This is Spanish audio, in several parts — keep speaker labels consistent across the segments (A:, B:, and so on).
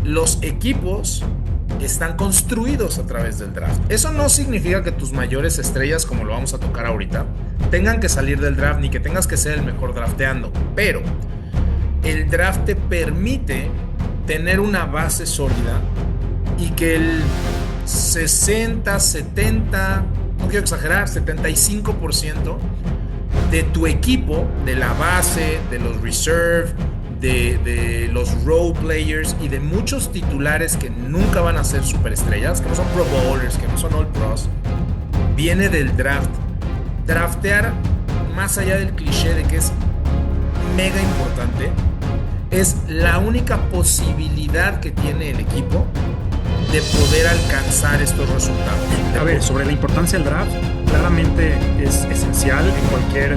A: los equipos están construidos a través del draft. Eso no significa que tus mayores estrellas, como lo vamos a tocar ahorita, tengan que salir del draft ni que tengas que ser el mejor drafteando, pero el draft te permite tener una base sólida y que el 60, 70, no quiero exagerar, 75% de tu equipo, de la base, de los reserve, de los role players y de muchos titulares que nunca van a ser superestrellas, que no son pro bowlers, que no son all pros, viene del draft. Draftear, más allá del cliché de que es mega importante, es la única posibilidad que tiene el equipo de poder alcanzar estos resultados.
B: A ver, sobre la importancia del draft, claramente es esencial en cualquier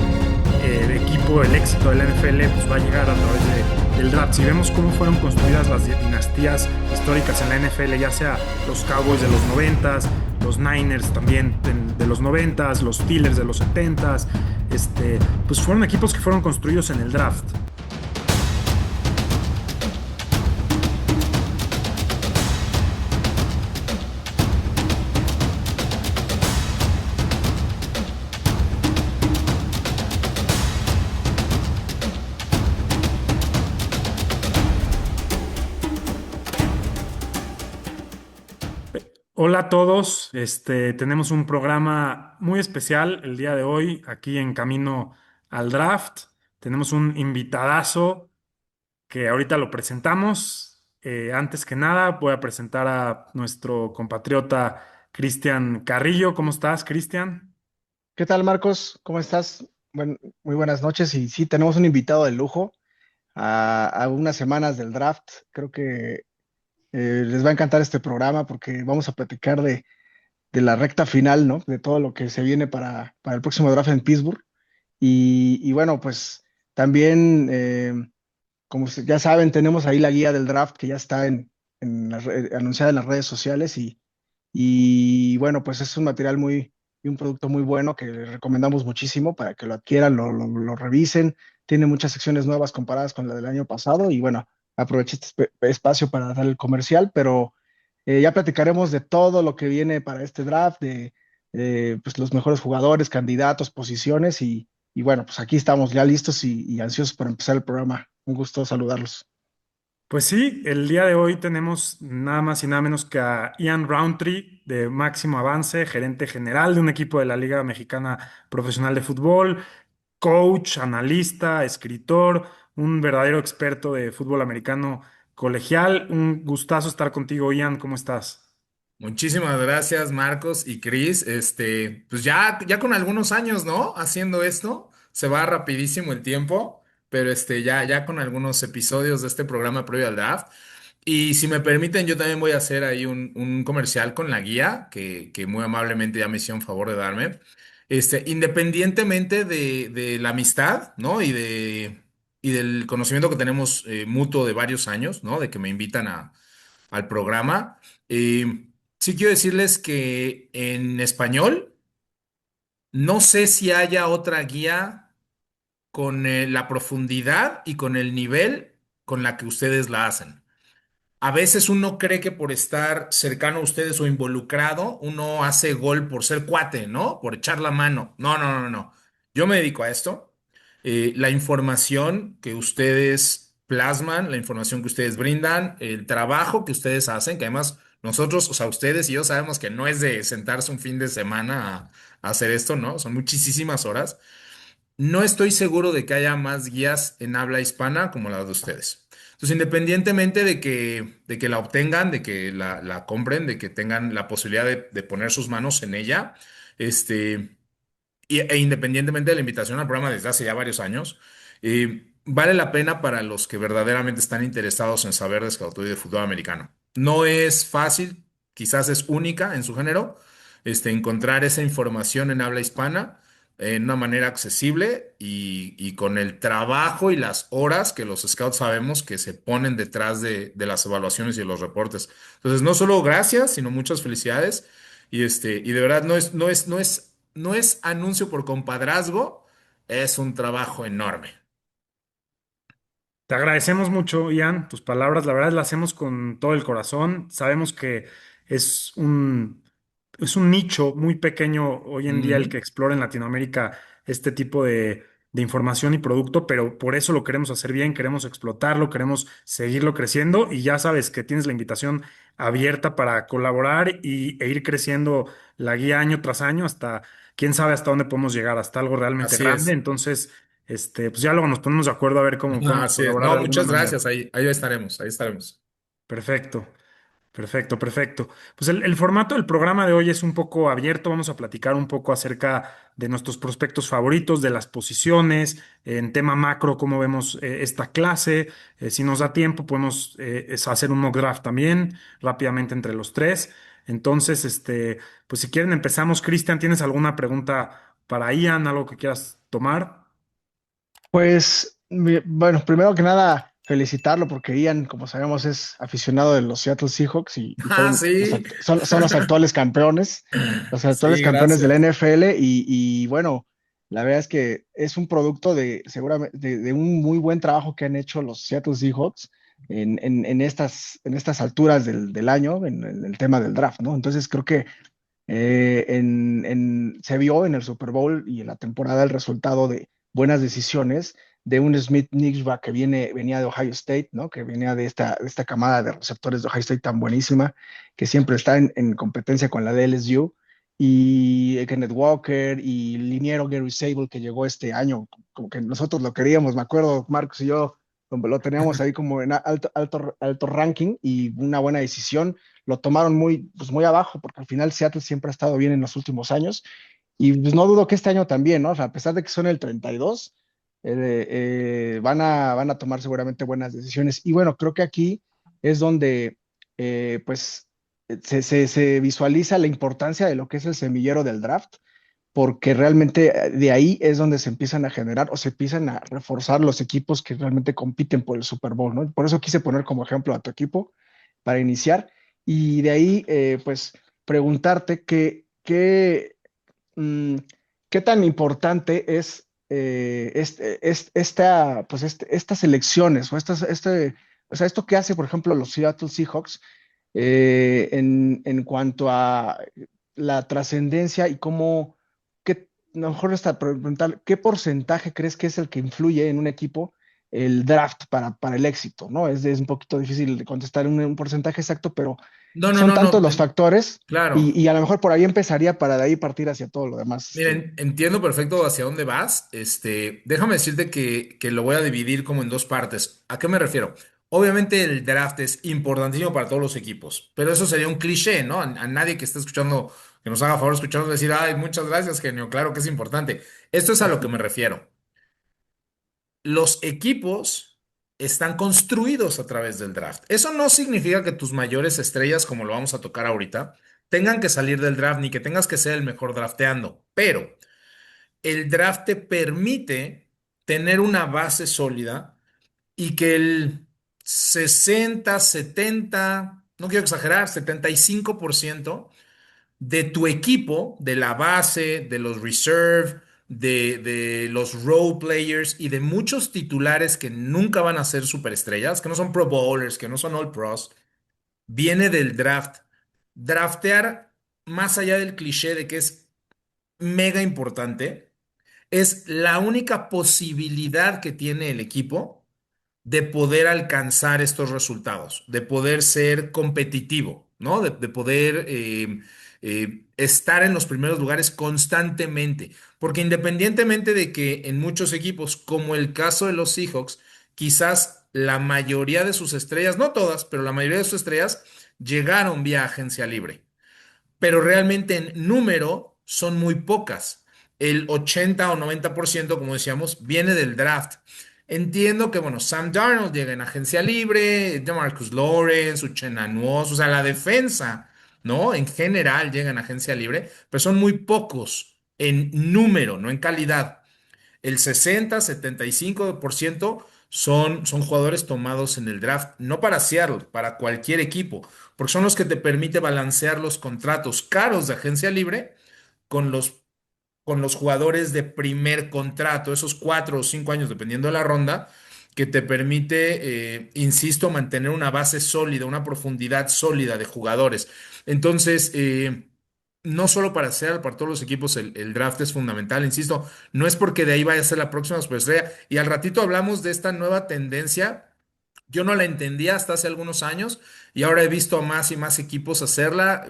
B: equipo. El éxito de la NFL pues, va a llegar a través del draft. Si vemos cómo fueron construidas las dinastías históricas en la NFL, ya sea los Cowboys de los 90s, los Niners también de los 90s, los Steelers de los 70s, pues fueron equipos que fueron construidos en el draft. Hola a todos, tenemos un programa muy especial el día de hoy aquí en Camino al Draft. Tenemos un invitadazo que ahorita lo presentamos. Antes que nada, voy a presentar a nuestro compatriota Cristian Carrillo. ¿Cómo estás, Cristian?
C: ¿Qué tal, Marcos? ¿Cómo estás? Muy buenas noches. Y sí, tenemos un invitado de lujo a unas semanas del draft. Creo que les va a encantar este programa porque vamos a platicar de la recta final, ¿no? De todo lo que se viene para el próximo draft en Pittsburgh. Y bueno, pues también, ya saben, tenemos ahí la guía del draft que ya está anunciada en las redes sociales y bueno, pues es un material y un producto muy bueno que les recomendamos muchísimo para que lo adquieran, lo revisen. Tiene muchas secciones nuevas comparadas con la del año pasado y bueno, aproveché este espacio para dar el comercial, pero ya platicaremos de todo lo que viene para este draft, de pues, los mejores jugadores, candidatos, posiciones y bueno, pues aquí estamos ya listos y ansiosos por empezar el programa. Un gusto saludarlos.
B: Pues sí, el día de hoy tenemos nada más y nada menos que a Ian Roundtree de Máximo Avance, gerente general de un equipo de la Liga Mexicana Profesional de Fútbol, coach, analista, escritor, un verdadero experto de fútbol americano colegial. Un gustazo estar contigo, Ian. ¿Cómo estás?
A: Muchísimas gracias, Marcos y Chris. Pues ya con algunos años, ¿no? Haciendo esto, se va rapidísimo el tiempo, pero ya con algunos episodios de este programa previo al draft. Y si me permiten, yo también voy a hacer ahí un comercial con la guía que muy amablemente ya me hicieron favor de darme. Independientemente de la amistad, ¿no? Y del conocimiento que tenemos mutuo de varios años, ¿no? De que me invitan al programa. Sí quiero decirles que en español no sé si haya otra guía con la profundidad y con el nivel con la que ustedes la hacen. A veces uno cree que por estar cercano a ustedes o involucrado, uno hace gol por ser cuate, ¿no? Por echar la mano. No, no, no, no. Yo me dedico a esto. La información que ustedes plasman, la información que ustedes brindan, el trabajo que ustedes hacen, que además nosotros, o sea, ustedes y yo sabemos que no es de sentarse un fin de semana a hacer esto, ¿no? Son muchísimas horas. No estoy seguro de que haya más guías en habla hispana como las de ustedes. Entonces, independientemente de que la obtengan, de que la compren, de que tengan la posibilidad de poner sus manos en ella, este, e independientemente de la invitación al programa desde hace ya varios años, vale la pena para los que verdaderamente están interesados en saber de scouting y de fútbol americano. No es fácil, quizás es única en su género, encontrar esa información en habla hispana en una manera accesible y con el trabajo y las horas que los scouts sabemos que se ponen detrás de las evaluaciones y de los reportes. Entonces, no solo gracias, sino muchas felicidades. Y de verdad no es anuncio por compadrazgo, es un trabajo enorme.
B: Te agradecemos mucho, Ian, tus palabras. La verdad las hacemos con todo el corazón. Sabemos que es es un nicho muy pequeño hoy en día el que
A: Ujú.
B: explora en Latinoamérica este tipo de información y producto, pero por eso lo queremos hacer bien, queremos explotarlo, queremos seguirlo creciendo y ya sabes que tienes la invitación abierta para colaborar e ir creciendo la guía año tras año hasta, quién sabe hasta dónde podemos llegar, hasta algo realmente
A: Así
B: grande.
A: es.
B: Entonces... pues ya luego nos ponemos de acuerdo a ver cómo podemos
A: Así es.
B: colaborar
A: No,
B: de alguna
A: muchas
B: manera.
A: gracias. Ahí estaremos, ahí estaremos.
B: Perfecto, perfecto, perfecto. Pues el formato del programa de hoy es un poco abierto. Vamos a platicar un poco acerca de nuestros prospectos favoritos, de las posiciones, en tema macro, cómo vemos esta clase. Si nos da tiempo, podemos hacer un mock draft también rápidamente entre los tres. Entonces, pues si quieren empezamos. Cristian, ¿tienes alguna pregunta para Ian, algo que quieras tomar?
C: Pues, bueno, primero que nada, felicitarlo porque Ian, como sabemos, es aficionado de los Seattle Seahawks y
A: Ah,
C: fueron
A: sí.
C: son los actuales
A: Sí,
C: campeones de la
A: gracias.
C: NFL y bueno, la verdad es que es un producto de seguramente de un muy buen trabajo que han hecho los Seattle Seahawks en estas alturas del año, en el tema del draft, ¿no? Entonces creo que se vio en el Super Bowl y en la temporada el resultado de buenas decisiones de un Smith Nixba que venía de Ohio State, ¿no? Que venía de esta camada de receptores de Ohio State tan buenísima, que siempre está en competencia con la de LSU, y Kenneth Walker y liniero Gary Sable que llegó este año, como que nosotros lo queríamos, me acuerdo, Marcos y yo lo teníamos ahí como en alto ranking y una buena decisión lo tomaron pues muy abajo, porque al final Seattle siempre ha estado bien en los últimos años. Y pues no dudo que este año también, ¿no? O sea, a pesar de que son el 32, van a tomar seguramente buenas decisiones. Y bueno, creo que aquí es donde, pues, se visualiza la importancia de lo que es el semillero del draft, porque realmente de ahí es donde se empiezan a generar o se empiezan a reforzar los equipos que realmente compiten por el Super Bowl, ¿no? Por eso quise poner como ejemplo a tu equipo para iniciar y de ahí, pues, preguntarte mm, qué tan importante es estas elecciones o o sea, esto que hace, por ejemplo, los Seattle Seahawks en cuanto a la trascendencia y a lo mejor hasta preguntar, ¿qué porcentaje crees que es el que influye en un equipo el draft para el éxito, ¿no? Es un poquito difícil de contestar un porcentaje exacto, pero
A: No, no,
C: son
A: no,
C: tantos
A: no.
C: los factores
A: Claro.
C: y a lo mejor por ahí empezaría para de ahí partir hacia todo lo demás.
A: Miren, entiendo perfecto hacia dónde vas. Déjame decirte que lo voy a dividir como en dos partes. ¿A qué me refiero? Obviamente el draft es importantísimo para todos los equipos, pero eso sería un cliché, ¿no? A nadie que esté escuchando, que nos haga favor escucharnos decir, ay, muchas gracias, genio, claro que es importante. Esto es a lo que me refiero. Los equipos están construidos a través del draft. Eso no significa que tus mayores estrellas, como lo vamos a tocar ahorita, tengan que salir del draft ni que tengas que ser el mejor drafteando, pero el draft te permite tener una base sólida y que el 60, 70, no quiero exagerar, 75% de tu equipo, de la base, de los reserve, de los role players y de muchos titulares que nunca van a ser superestrellas, que no son pro bowlers, que no son all pros, viene del draft. Draftear, más allá del cliché de que es mega importante, es la única posibilidad que tiene el equipo de poder alcanzar estos resultados, de poder ser competitivo, ¿no? De poder estar en los primeros lugares constantemente. Porque independientemente de que en muchos equipos, como el caso de los Seahawks, quizás la mayoría de sus estrellas, no todas, pero la mayoría de sus estrellas llegaron vía agencia libre, pero realmente en número son muy pocas. El 80 o 90%, como decíamos, viene del draft. Entiendo que, bueno, Sam Darnold llega en agencia libre, DeMarcus Lawrence, Uchenna Nwosu, o sea, la defensa, ¿no? En general llega en agencia libre, pero son muy pocos en número, no en calidad. El 60, 75% son jugadores tomados en el draft, no para Seattle, para cualquier equipo, porque son los que te permite balancear los contratos caros de agencia libre con con los jugadores de primer contrato, esos 4 o 5 años, dependiendo de la ronda, que te permite, insisto, mantener una base sólida, una profundidad sólida de jugadores. Entonces, no solo para Seattle, para todos los equipos, el draft es fundamental, insisto, no es porque de ahí vaya a ser la próxima superestrella. Y al ratito hablamos de esta nueva tendencia. Yo no la entendía hasta hace algunos años y ahora he visto a más y más equipos hacerla.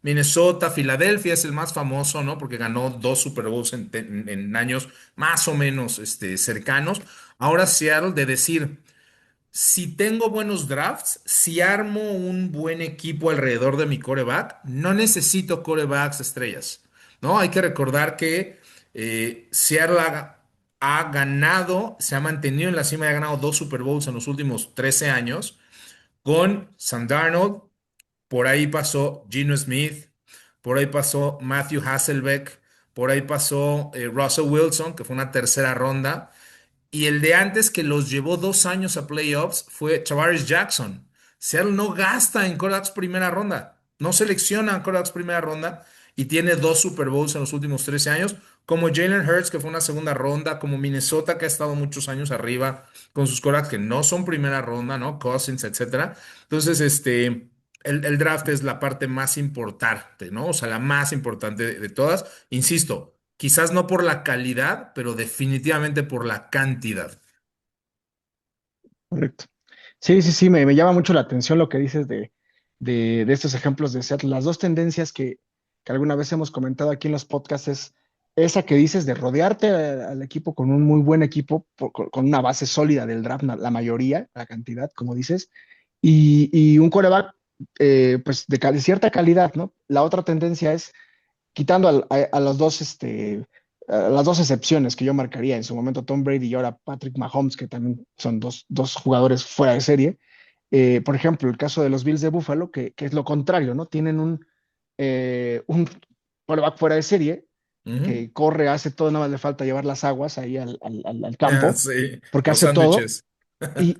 A: Minnesota, Filadelfia es el más famoso, ¿no? Porque ganó dos Super Bowls en años más o menos cercanos. Ahora Seattle de decir, si tengo buenos drafts, si armo un buen equipo alrededor de mi coreback, no necesito corebacks estrellas, ¿no? Hay que recordar que Seattle ha ganado, se ha mantenido en la cima y ha ganado dos Super Bowls en los últimos 13 años con Sam Darnold, por ahí pasó Geno Smith, por ahí pasó Matthew Hasselbeck, por ahí pasó Russell Wilson, que fue una tercera ronda. Y el de antes que los llevó 2 años a playoffs fue Tavares Jackson. Seattle no gasta en quarterbacks primera ronda, no selecciona en quarterbacks primera ronda y tiene dos Super Bowls en los últimos 13 años, como Jalen Hurts, que fue una segunda ronda, como Minnesota, que ha estado muchos años arriba con sus quarterbacks que no son primera ronda, ¿no? Cousins, etcétera. Entonces, el draft es la parte más importante, ¿no? O sea, la más importante de todas. Insisto. Quizás no por la calidad, pero definitivamente por la cantidad.
C: Correcto. Sí, sí, sí, me llama mucho la atención lo que dices de estos ejemplos de Seattle. Las dos tendencias que alguna vez hemos comentado aquí en los podcasts es esa que dices de rodearte al equipo con un muy buen equipo, con una base sólida del draft, la mayoría, la cantidad, como dices, y un coreback pues de cierta calidad, ¿no? La otra tendencia es quitando a los dos, a las dos excepciones que yo marcaría en su momento, Tom Brady y ahora Patrick Mahomes, que también son dos jugadores fuera de serie. Por ejemplo, el caso de los Bills de Buffalo, que es lo contrario, ¿no? Tienen un quarterback fuera de serie
A: Ujú.
C: que corre, hace todo, nada más le falta llevar las aguas ahí al campo,
A: Sí,
C: porque
A: los
C: hace todo,
A: sándwiches.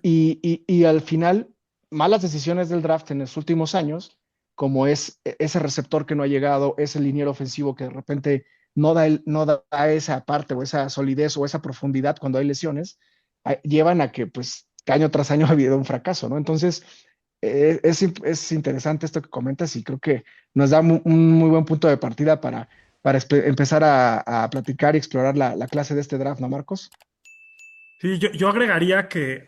C: y al final, malas decisiones del draft en los últimos años, como es ese receptor que no ha llegado, ese liniero ofensivo que de repente no da esa parte o esa solidez o esa profundidad cuando hay lesiones, llevan a que pues año tras año ha habido un fracaso, ¿no? Entonces, es interesante esto que comentas y creo que nos da un muy buen punto de partida para empezar a platicar y explorar la clase de este draft, ¿no, Marcos?
B: Sí, yo agregaría que,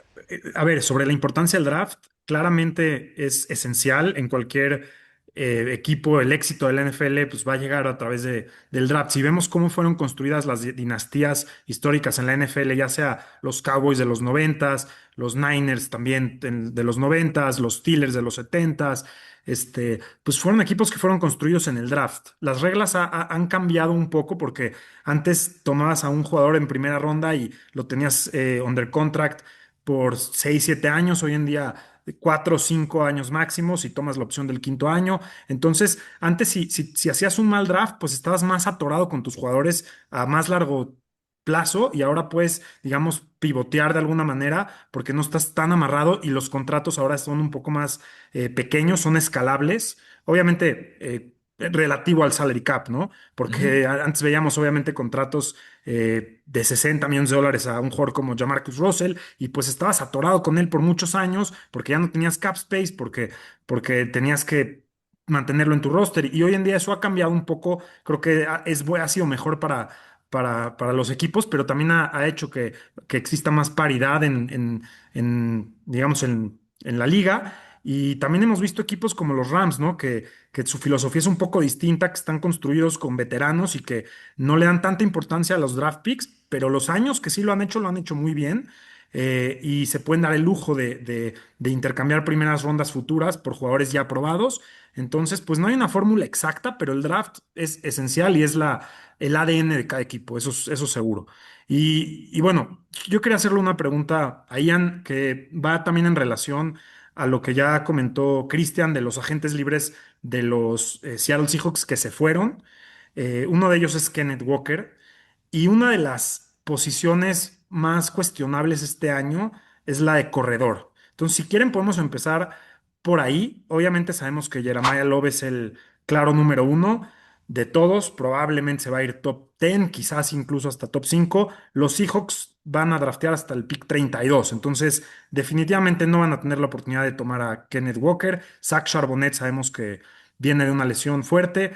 B: a ver, sobre la importancia del draft, claramente es esencial en cualquier equipo. El éxito de la NFL pues, va a llegar a través del draft. Si vemos cómo fueron construidas las dinastías históricas en la NFL, ya sea los Cowboys de los noventas, los Niners también de los noventas, los Steelers de los setentas, pues fueron equipos que fueron construidos en el draft. Las reglas han cambiado un poco porque antes tomabas a un jugador en primera ronda y lo tenías under contract por 6 7 años. Hoy en día, 4 o 5 años máximo si tomas la opción del quinto año. Entonces, antes si hacías un mal draft, pues estabas más atorado con tus jugadores a más largo plazo y ahora puedes, digamos, pivotear de alguna manera porque no estás tan amarrado y los contratos ahora son un poco más pequeños, son escalables. Obviamente, relativo al salary cap, ¿no?
A: Ujú.
B: Porque antes veíamos obviamente contratos de 60 millones de dólares a un jugador como Jamarcus Russell y pues estabas atorado con él por muchos años porque ya no tenías cap space, porque tenías que mantenerlo en tu roster y hoy en día eso ha cambiado un poco, creo que ha sido mejor para los equipos, pero también ha hecho que exista más paridad digamos, en la liga. Y también hemos visto equipos como los Rams, ¿no? Que su filosofía es un poco distinta, que están construidos con veteranos y que no le dan tanta importancia a los draft picks, pero los años que sí lo han hecho muy bien. Y se pueden dar el lujo de intercambiar primeras rondas futuras por jugadores ya aprobados. Entonces, pues no hay una fórmula exacta, pero el draft es esencial y es el ADN de cada equipo, eso seguro. Y bueno, yo quería hacerle una pregunta a Ian que va también en relación a lo que ya comentó Christian de los agentes libres de los Seattle Seahawks que se fueron. Uno de ellos es Kenneth Walker y una de las posiciones más cuestionables este año es la de corredor. Entonces, si quieren, podemos empezar por ahí. Obviamente sabemos que Jeremiah Love es el claro número uno. de todos, probablemente se va a ir top 10, quizás incluso hasta top 5. Los Seahawks van a draftear hasta el pick 32, entonces definitivamente no van a tener la oportunidad de tomar a Kenneth Walker. Zach Charbonnet sabemos que viene de una lesión fuerte.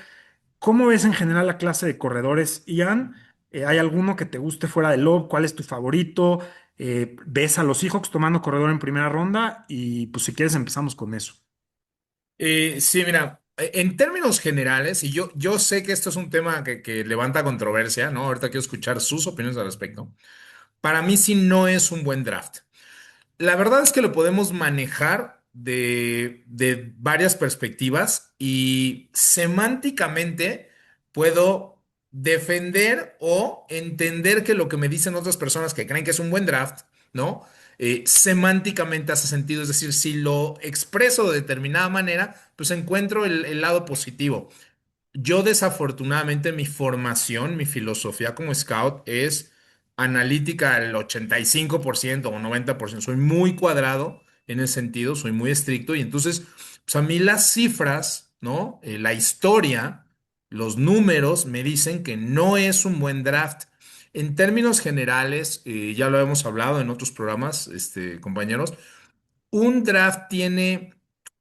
B: ¿Cómo ves en general la clase de corredores, Ian? ¿Hay alguno que te guste fuera de Love? ¿Cuál es tu favorito? ¿Ves a los Seahawks tomando corredor en primera ronda? Y pues si quieres empezamos con eso.
A: Sí, mira, en términos generales, y yo sé que esto es un tema que levanta controversia, ¿no? Ahorita quiero escuchar sus opiniones al respecto. Para mí sí no es un buen draft. La verdad es que lo podemos manejar de varias perspectivas y semánticamente puedo defender o entender que lo que me dicen otras personas que creen que es un buen draft, ¿no? Semánticamente hace sentido, es decir, si lo expreso de determinada manera, pues encuentro el lado positivo. Yo desafortunadamente mi formación, mi filosofía como scout es analítica al 85% o 90%. Soy muy cuadrado en ese sentido, soy muy estricto y entonces, pues a mí las cifras, ¿no? La historia, los números me dicen que no es un buen draft. En términos generales, ya lo hemos hablado en otros programas, compañeros, un draft tiene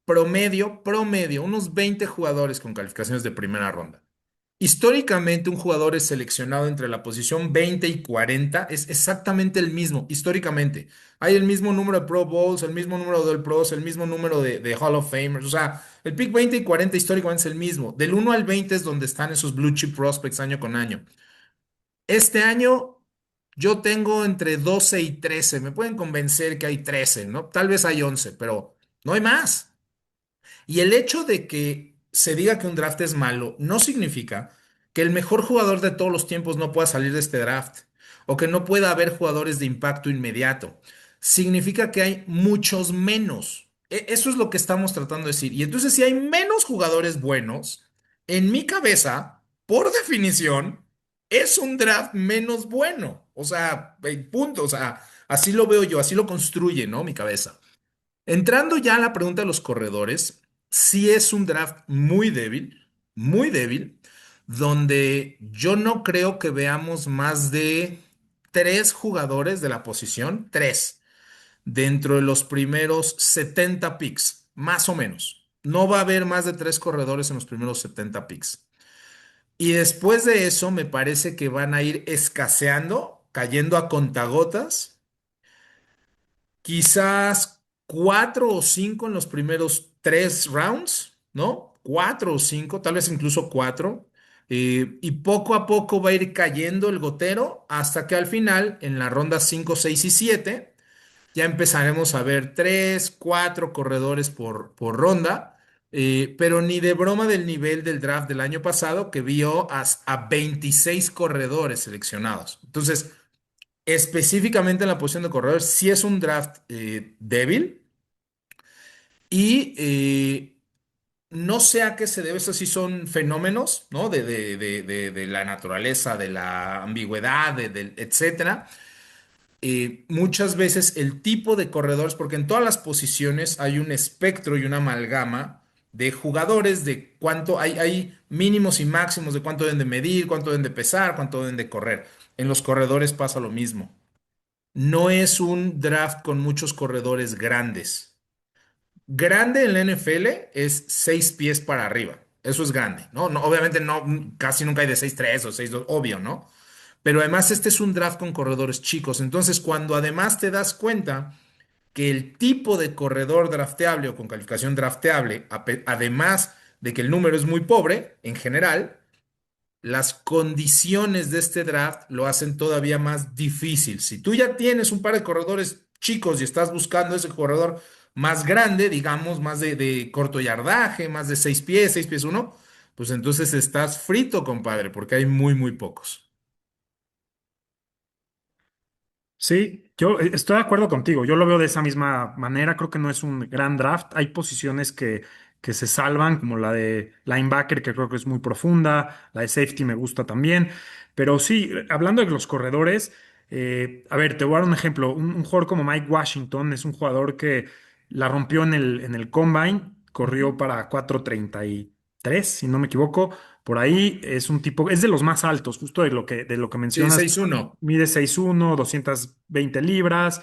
A: promedio, unos 20 jugadores con calificaciones de primera ronda. Históricamente, un jugador es seleccionado entre la posición 20 y 40, es exactamente el mismo, históricamente. Hay el mismo número de Pro Bowls, el mismo número de All Pros, el mismo número de Hall of Famers. O sea, el pick 20 y 40 históricamente es el mismo. Del 1 al 20 es donde están esos blue chip prospects año con año. Este año yo tengo entre 12 y 13. Me pueden convencer que hay 13, ¿no? Tal vez hay 11, pero no hay más. Y el hecho de que se diga que un draft es malo no significa que el mejor jugador de todos los tiempos no pueda salir de este draft o que no pueda haber jugadores de impacto inmediato. Significa que hay muchos menos. Eso es lo que estamos tratando de decir. Y entonces, si hay menos jugadores buenos, en mi cabeza, por definición, es un draft menos bueno. O sea, punto. O sea, así lo veo yo, así lo construye, ¿no? Mi cabeza. Entrando ya a la pregunta de los corredores, sí es un draft muy débil, donde yo no creo que veamos más de tres jugadores de la posición, tres, dentro de los primeros 70 picks, más o menos. No va a haber más de tres corredores en los primeros 70 picks. Y después de eso, me parece que van a ir escaseando, cayendo a contagotas. Quizás cuatro o cinco en los primeros tres rounds, ¿no? Cuatro o cinco, tal vez incluso cuatro. Y poco a poco va a ir cayendo el gotero hasta que al final, en la ronda 5, 6 y 7, ya empezaremos a ver tres, cuatro corredores por ronda. Pero ni de broma del nivel del draft del año pasado que vio a 26 corredores seleccionados. Entonces, específicamente en la posición de corredor, sí es un draft débil y no sé a qué se debe, eso sí son fenómenos, ¿no? De la naturaleza, de la ambigüedad, etcétera. Muchas veces el tipo de corredores, porque en todas las posiciones hay un espectro y una amalgama de jugadores, de cuánto hay mínimos y máximos de cuánto deben de medir, cuánto deben de pesar, cuánto deben de correr. En los corredores pasa lo mismo. No es un draft con muchos corredores grandes. Grande en la NFL es 6 pies para arriba. Eso es grande, ¿no? Obviamente no, casi nunca hay de 6'3" o 6'2", obvio, ¿no? Pero además este es un draft con corredores chicos. Entonces, cuando además te das cuenta que el tipo de corredor drafteable o con calificación drafteable, además de que el número es muy pobre en general, las condiciones de este draft lo hacen todavía más difícil. Si tú ya tienes un par de corredores chicos y estás buscando ese corredor más grande, digamos, más de corto yardaje, más de 6 pies, 6 pies uno, pues entonces estás frito, compadre, porque hay muy pocos.
B: Sí, yo estoy de acuerdo contigo. Yo lo veo de esa misma manera. Creo que no es un gran draft. Hay posiciones que se salvan, como la de linebacker, que creo que es muy profunda. La de safety me gusta también. Pero sí, hablando de los corredores, a ver, te voy a dar un ejemplo. Un jugador como Mike Washington es un jugador que la rompió en el Combine,
A: Ujú.
B: corrió para 4.30 3, si no me equivoco. Por ahí es un tipo, es de los más altos, justo de lo que
A: Sí,
B: mencionas.
A: 6'1".
B: Mide 6'1", 220 libras.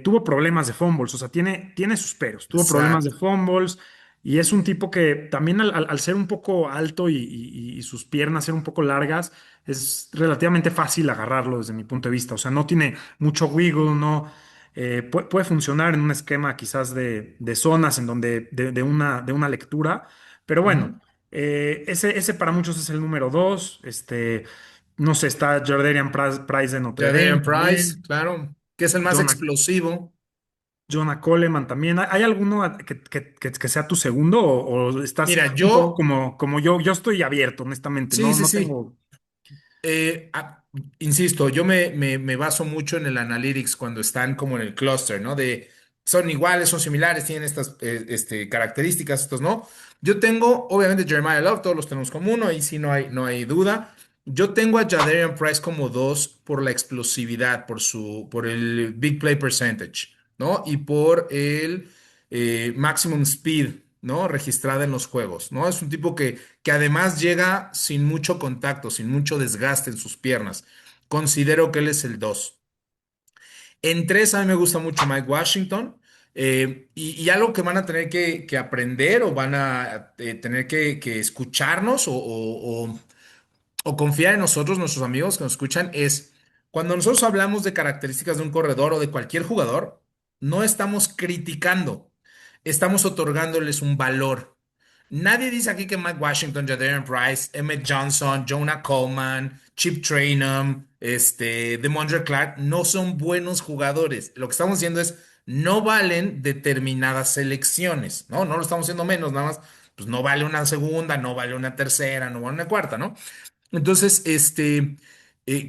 B: Tuvo problemas de fumbles, o sea, tiene sus peros. Tuvo problemas de
A: Exacto.
B: fumbles y es un tipo que también al ser un poco alto y sus piernas ser un poco largas, es relativamente fácil agarrarlo desde mi punto de vista. O sea, no tiene mucho wiggle, no. Puede funcionar en un esquema quizás de zonas en donde de una lectura, pero bueno,
A: Ujú.
B: ese para muchos es el número 2. No sé, está Jardarian Price de Notre Dame
A: Jadavion Price,
B: también.
A: claro, que es el más
B: Jonah,
A: explosivo.
B: Jonah Coleman también. ¿Hay alguno que sea tu segundo o estás
A: Mira,
B: un poco
A: yo,
B: como yo? Yo estoy abierto, honestamente.
A: sí,
B: No,
A: sí,
B: no
A: sí.
B: tengo.
A: Eh, ah, Insisto, yo me baso mucho en el analytics cuando están como en el cluster, ¿no? De son iguales, son similares, tienen estas características, estos no. Yo tengo, obviamente, Jeremiah Love, todos los tenemos como uno, y sí no hay duda. Yo tengo a Jadarian Price como dos por la explosividad, por el big play percentage, ¿no? Y por el maximum speed, ¿no? Registrada en los juegos, ¿no? Es un tipo que además llega sin mucho contacto, sin mucho desgaste en sus piernas. Considero que él es el 2. En 3 a mí me gusta mucho Mike Washington. Y algo que van a tener que aprender o van a tener que escucharnos o confiar en nosotros, nuestros amigos que nos escuchan, es cuando nosotros hablamos de características de un corredor o de cualquier jugador, no estamos criticando, estamos otorgándoles un valor. Nadie dice aquí que Mike Washington, Jadarian Price, Emmett Johnson, Jonah Coleman, Chip Trayanum, DeMondre Clark no son buenos jugadores. Lo que estamos diciendo es no valen determinadas selecciones, ¿no? No lo estamos haciendo menos, nada más, pues no vale una segunda, no vale una tercera, no vale una cuarta, ¿no? Entonces,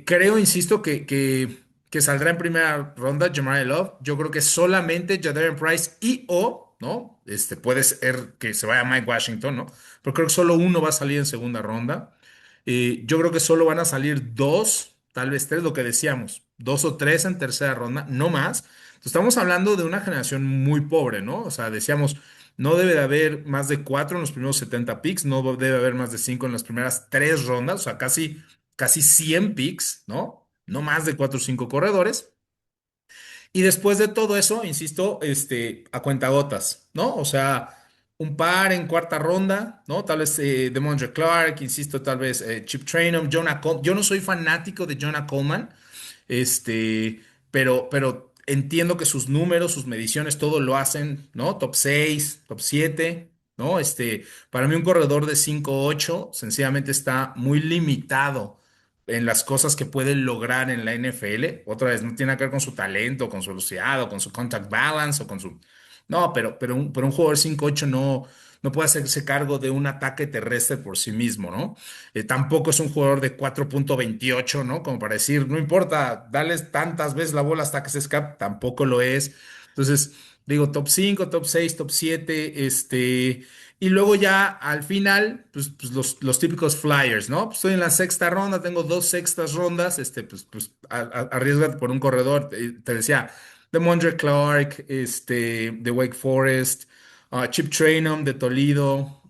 A: creo, insisto, que saldrá en primera ronda Jamari Love. Yo creo que solamente Jadavion Price ¿no? Puede ser que se vaya Mike Washington, ¿no? Pero creo que solo uno va a salir en segunda ronda. Yo creo que solo van a salir dos, tal vez tres, lo que decíamos, dos o tres en tercera ronda, no más. Entonces, estamos hablando de una generación muy pobre, ¿no? O sea, decíamos, no debe de haber más de cuatro en los primeros 70 picks, no debe haber más de cinco en las primeras tres rondas, o sea, casi 100 picks, ¿no? No más de cuatro o cinco corredores. Y después de todo eso, insisto, a cuentagotas, ¿no? O sea, un par en cuarta ronda, ¿no? Tal vez DeMondre Clark, insisto, tal vez Chip Trayanum, Jonah Coleman. Yo no soy fanático de Jonah Coleman, pero entiendo que sus números, sus mediciones, todo lo hacen, ¿no? Top 6, top 7, ¿no? Para mí un corredor de 5-8 sencillamente está muy limitado en las cosas que puede lograr en la NFL. Otra vez, no tiene nada que ver con su talento, con su velocidad, o con su contact balance, o con su... No, pero un jugador 5-8 no puede hacerse cargo de un ataque terrestre por sí mismo, ¿no? Tampoco es un jugador de 4.28, ¿no? Como para decir, no importa, dales tantas veces la bola hasta que se escape, tampoco lo es. Entonces, digo, top 5, top 6, top 7, y luego ya al final, pues los típicos flyers, ¿no? Pues estoy en la sexta ronda, tengo dos sextas rondas, arriesgate por un corredor, te decía, DeMondre Clark, de Wake Forest, Chip Trayanum de Toledo,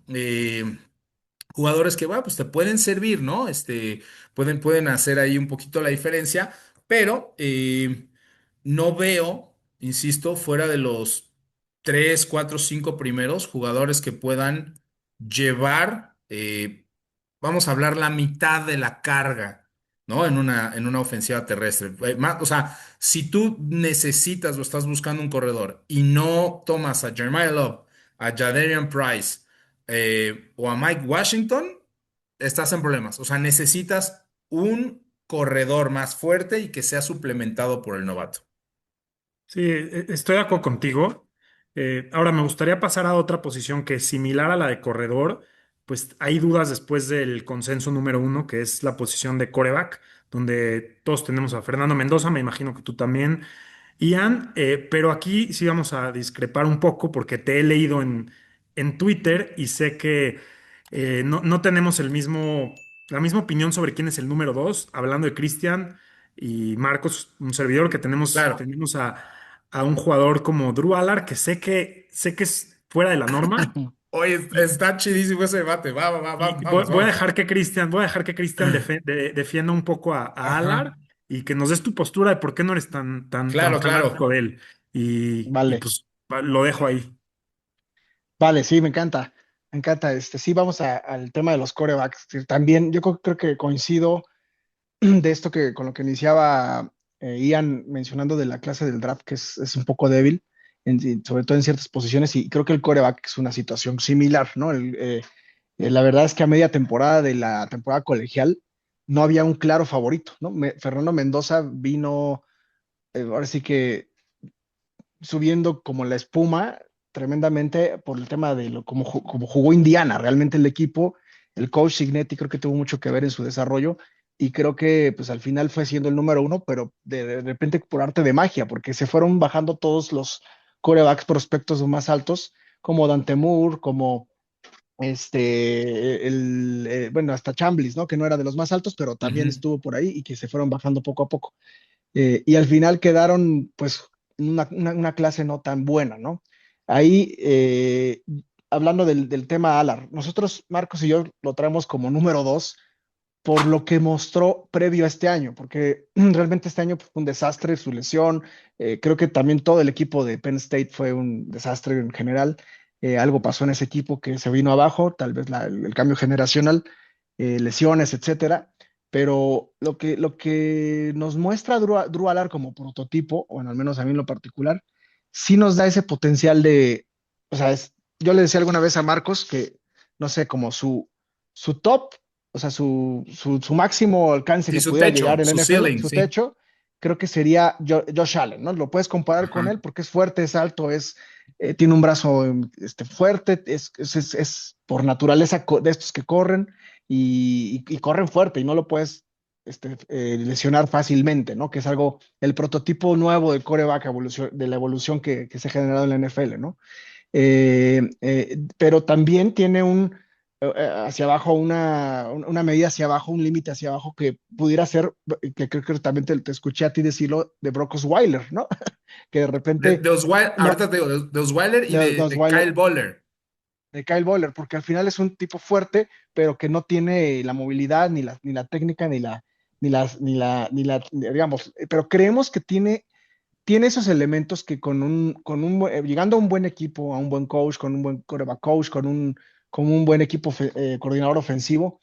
A: jugadores que, bueno, pues te pueden servir, ¿no? Pueden hacer ahí un poquito la diferencia, pero no veo, insisto, fuera de los 3, 4, 5 primeros jugadores que puedan llevar, vamos a hablar, la mitad de la carga, ¿no? En una ofensiva terrestre. O sea, si tú necesitas o estás buscando un corredor y no tomas a Jeremiah Love, a Jadarian Price, o a Mike Washington, estás en problemas. O sea, necesitas un corredor más fuerte y que sea suplementado por el novato.
B: Sí, estoy de acuerdo contigo. Ahora me gustaría pasar a otra posición que es similar a la de corredor, pues hay dudas después del consenso número 1, que es la posición de coreback, donde todos tenemos a Fernando Mendoza, me imagino que tú también, Ian, pero aquí sí vamos a discrepar un poco porque te he leído en Twitter y sé que no tenemos la misma opinión sobre quién es el número 2, hablando de Cristian y Marcos, un servidor que tenemos,
A: Claro.
B: tenemos a un jugador como Drew Allard, que sé que es fuera de la norma.
A: Oye, está chidísimo ese debate.
B: Y
A: Vamos,
B: voy a
A: vamos.
B: dejar que Cristian, defienda un poco a Alar
A: Ajá.
B: y que nos des tu postura de por qué no eres tan
A: Claro,
B: fanático
A: claro.
B: de él. Y
C: Vale,
B: pues lo dejo ahí.
C: vale, sí, me encanta. Me encanta. Sí, vamos al tema de los corebacks. También yo creo que coincido de esto que con lo que iniciaba Ian mencionando de la clase del draft, que es un poco débil, sobre todo en ciertas posiciones, y creo que el coreback es una situación similar, ¿no? La verdad es que a media temporada de la temporada colegial no había un claro favorito, ¿no? Fernando Mendoza vino, ahora sí que subiendo como la espuma tremendamente por el tema de como jugó Indiana, realmente el equipo, el coach Signetti creo que tuvo mucho que ver en su desarrollo y creo que pues al final fue siendo el número uno, pero de repente por arte de magia, porque se fueron bajando todos los corebacks prospectos más altos, como Dante Moore, como bueno, hasta Chamblis, ¿no? Que no era de los más altos, pero también
A: Ujú.
C: estuvo por ahí y que se fueron bajando poco a poco. Y al final quedaron, pues, una clase no tan buena, ¿no? Ahí, hablando del tema Alar, nosotros, Marcos y yo, lo traemos como número dos por lo que mostró previo a este año, porque realmente este año fue un desastre, su lesión, creo que también todo el equipo de Penn State fue un desastre en general. Algo pasó en ese equipo que se vino abajo, tal vez el cambio generacional, lesiones, etcétera. Pero lo que nos muestra Drew Allard como prototipo, o al menos a mí en lo particular, sí nos da ese potencial de, o sea, yo le decía alguna vez a Marcos que, no sé, como su top, o sea, su máximo alcance
A: Sí,
C: que
A: su
C: pudiera llegar
A: techo,
C: en la
A: su
C: NFL,
A: ceiling,
C: su
A: sí.
C: techo, creo que sería Josh Allen, ¿no? Lo puedes comparar con
A: Ajá.
C: él porque es fuerte, es alto, tiene un brazo fuerte, es por naturaleza de estos que corren y corren fuerte y no lo puedes lesionar fácilmente, ¿no? Que es algo, el prototipo nuevo de coreback de la evolución que se ha generado en la NFL, ¿no? Pero también tiene hacia abajo una medida hacia abajo, un límite hacia abajo que pudiera ser, que creo que también te escuché a ti decirlo, de Brock Osweiler, ¿no? Que de repente, no,
A: Ahorita te digo, de Osweiler y
C: de
A: de
C: Osweiler,
A: Kyle Boller.
C: de Kyle Boller, porque al final es un tipo fuerte, pero que no tiene la movilidad, ni la técnica, digamos, pero creemos que tiene esos elementos que llegando a un buen equipo, a un buen coach, con un buen quarterback coach, con un buen equipo coordinador ofensivo,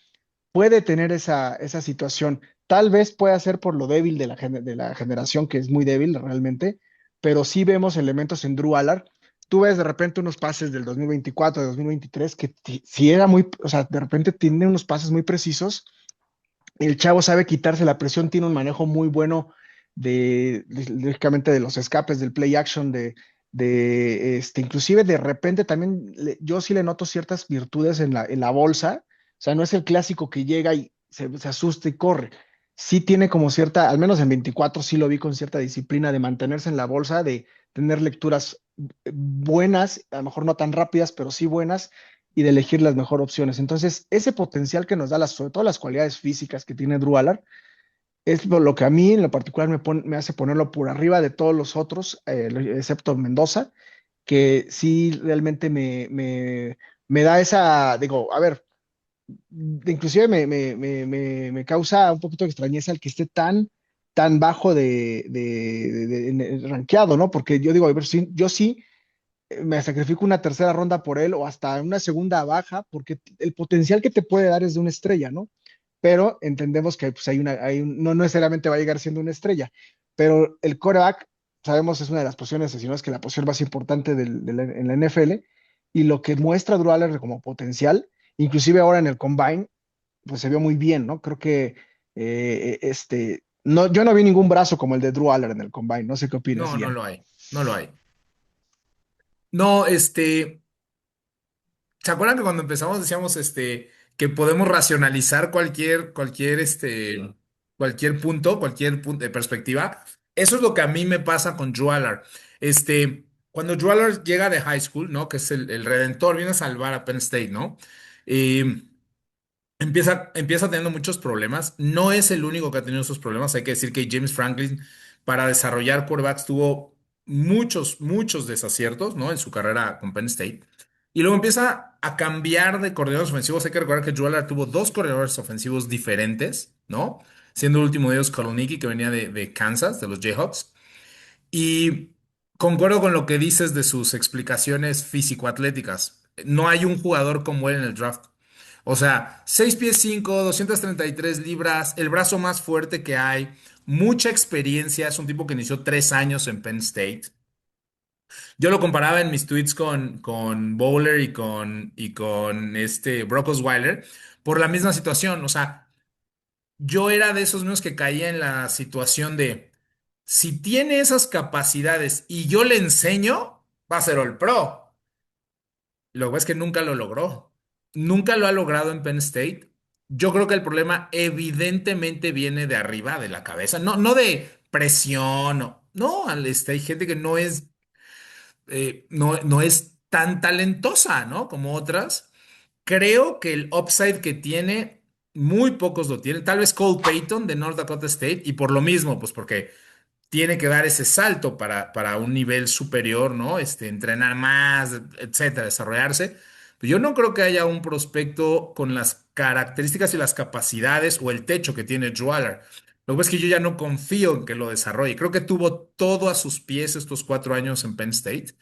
C: puede tener esa situación. Tal vez pueda ser por lo débil de la generación, que es muy débil realmente, pero sí vemos elementos en Drew Allard. Tú ves de repente unos pases del 2024, de 2023, que si era muy, o sea, de repente tiene unos pases muy precisos. El chavo sabe quitarse la presión, tiene un manejo muy bueno lógicamente de los escapes, del play action, inclusive de repente también yo sí le noto ciertas virtudes en la bolsa. O sea, no es el clásico que llega y se asusta y corre. Sí tiene como cierta, al menos en 24 sí lo vi con cierta disciplina de mantenerse en la bolsa, de tener lecturas buenas, a lo mejor no tan rápidas, pero sí buenas, y de elegir las mejores opciones. Entonces, ese potencial que nos da, sobre todo las cualidades físicas que tiene Drew Allard, es lo que a mí en lo particular me hace ponerlo por arriba de todos los otros, excepto Mendoza, que sí realmente me da digo, a ver, inclusive me causa un poquito de extrañeza el que esté tan bajo rankeado, ¿no? Porque yo digo, a ver, yo sí me sacrifico una tercera ronda por él o hasta una segunda baja, porque el potencial que te puede dar es de una estrella, ¿no? Pero entendemos que pues, no necesariamente va a llegar siendo una estrella, pero el quarterback, sabemos, es una de las posiciones, si no es que la posición más importante en la NFL, y lo que muestra Drew Aller como potencial, inclusive ahora en el Combine, pues se vio muy bien, ¿no? Creo que no, yo no vi ningún brazo como el de Drew Aller en el Combine, no sé qué opinas,
A: No, no
C: Ian.
A: lo hay. No lo hay. No, ¿se acuerdan que cuando empezamos decíamos que podemos racionalizar cualquier punto de perspectiva? Eso es lo que a mí me pasa con Drew Allard. Cuando Drew Allard llega de high school, ¿no? Que es el redentor, viene a salvar a Penn State, ¿no? Eh, empieza teniendo muchos problemas. No es el único que ha tenido esos problemas. Hay que decir que James Franklin, para desarrollar quarterbacks, tuvo muchos, muchos desaciertos, ¿no? En su carrera con Penn State. Y luego empieza a cambiar de coordinadores ofensivos. Hay que recordar que Drew Aller tuvo dos coordinadores ofensivos diferentes, ¿no? Siendo el último de ellos Koloniki, que venía de Kansas, de los Jayhawks. Y concuerdo con lo que dices de sus explicaciones físico-atléticas. No hay un jugador como él en el draft. O sea, 6 pies 5, 233 libras, el brazo más fuerte que hay, mucha experiencia. Es un tipo que inició 3 años en Penn State. Yo lo comparaba en mis tweets con Bowler y con este Brock Osweiler por la misma situación. O sea, yo era de esos mismos que caía en la situación de, si tiene esas capacidades y yo le enseño, va a ser All Pro. Lo que pasa es que nunca lo logró. Nunca lo ha logrado en Penn State. Yo creo que el problema evidentemente viene de arriba, de la cabeza, no de presión, no, hay gente que no es tan talentosa, ¿no? Como otras. Creo que el upside que tiene, muy pocos lo tienen. Tal vez Cole Payton de North Dakota State, y por lo mismo, pues porque tiene que dar ese salto para un nivel superior, ¿no? Entrenar más, etcétera, desarrollarse. Pero yo no creo que haya un prospecto con las características y las capacidades o el techo que tiene Drew Aller. Lo que pasa es que yo ya no confío en que lo desarrolle. Creo que tuvo todo a sus pies estos 4 años en Penn State.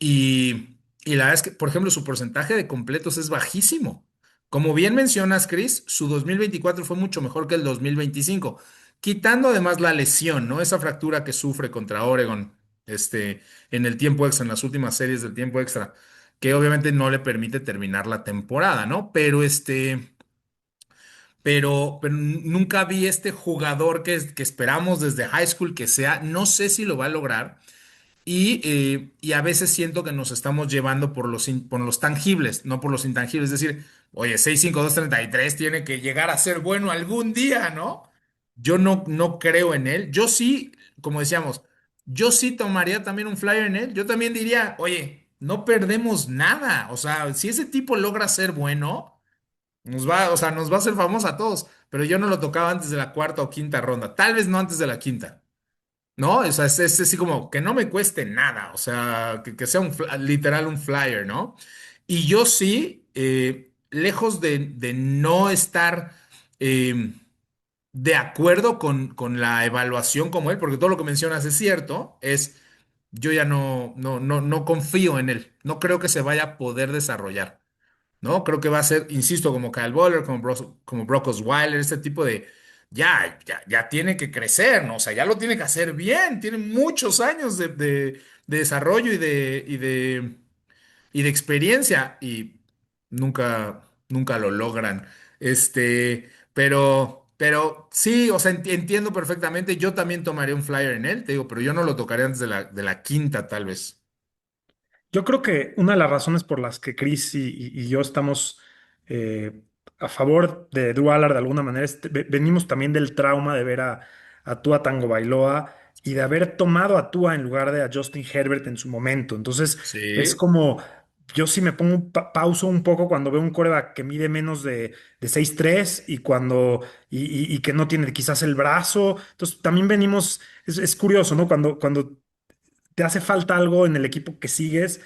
A: Y la verdad es que, por ejemplo, su porcentaje de completos es bajísimo. Como bien mencionas, Chris, su 2024 fue mucho mejor que el 2025, quitando además la lesión, ¿no? Esa fractura que sufre contra Oregon, en el tiempo extra, en las últimas series del tiempo extra, que obviamente no le permite terminar la temporada, ¿no? Pero nunca vi este jugador que esperamos desde high school que sea, no sé si lo va a lograr. Y a veces siento que nos estamos llevando por los tangibles, no por los intangibles. Es decir, oye, 65233 tiene que llegar a ser bueno algún día, ¿no? Yo no creo en él. Yo sí, como decíamos, yo sí tomaría también un flyer en él. Yo también diría, oye, no perdemos nada. O sea, si ese tipo logra ser bueno, o sea, nos va a hacer famosos a todos. Pero yo no lo tocaba antes de la cuarta o quinta ronda. Tal vez no antes de la quinta. ¿No? O sea, es así como que no me cueste nada, o sea, que sea literal un flyer, ¿no? Y yo sí, lejos de no estar de acuerdo con la evaluación como él, porque todo lo que mencionas es cierto, yo ya no confío en él, no creo que se vaya a poder desarrollar. ¿No? Creo que va a ser, insisto, como Kyle Bowler, como Brock Osweiler, este tipo de, ya tiene que crecer, ¿no? O sea, ya lo tiene que hacer bien, tiene muchos años de desarrollo y de experiencia y nunca lo logran. Pero sí, o sea, entiendo perfectamente, yo también tomaría un flyer en él, te digo, pero yo no lo tocaría antes de la quinta, tal vez.
B: Yo creo que una de las razones por las que Chris y yo estamos eh, a favor de Drew Allard de alguna manera es venimos también del trauma de ver a Tua Tagovailoa y de haber tomado a Tua en lugar de a Justin Herbert en su momento. Entonces es
A: Sí,
B: como, yo sí me pongo pauso un poco cuando veo un coreback que mide menos de 6'3" y que no tiene quizás el brazo. Entonces también venimos, es curioso, ¿no? Cuando te hace falta algo en el equipo que sigues,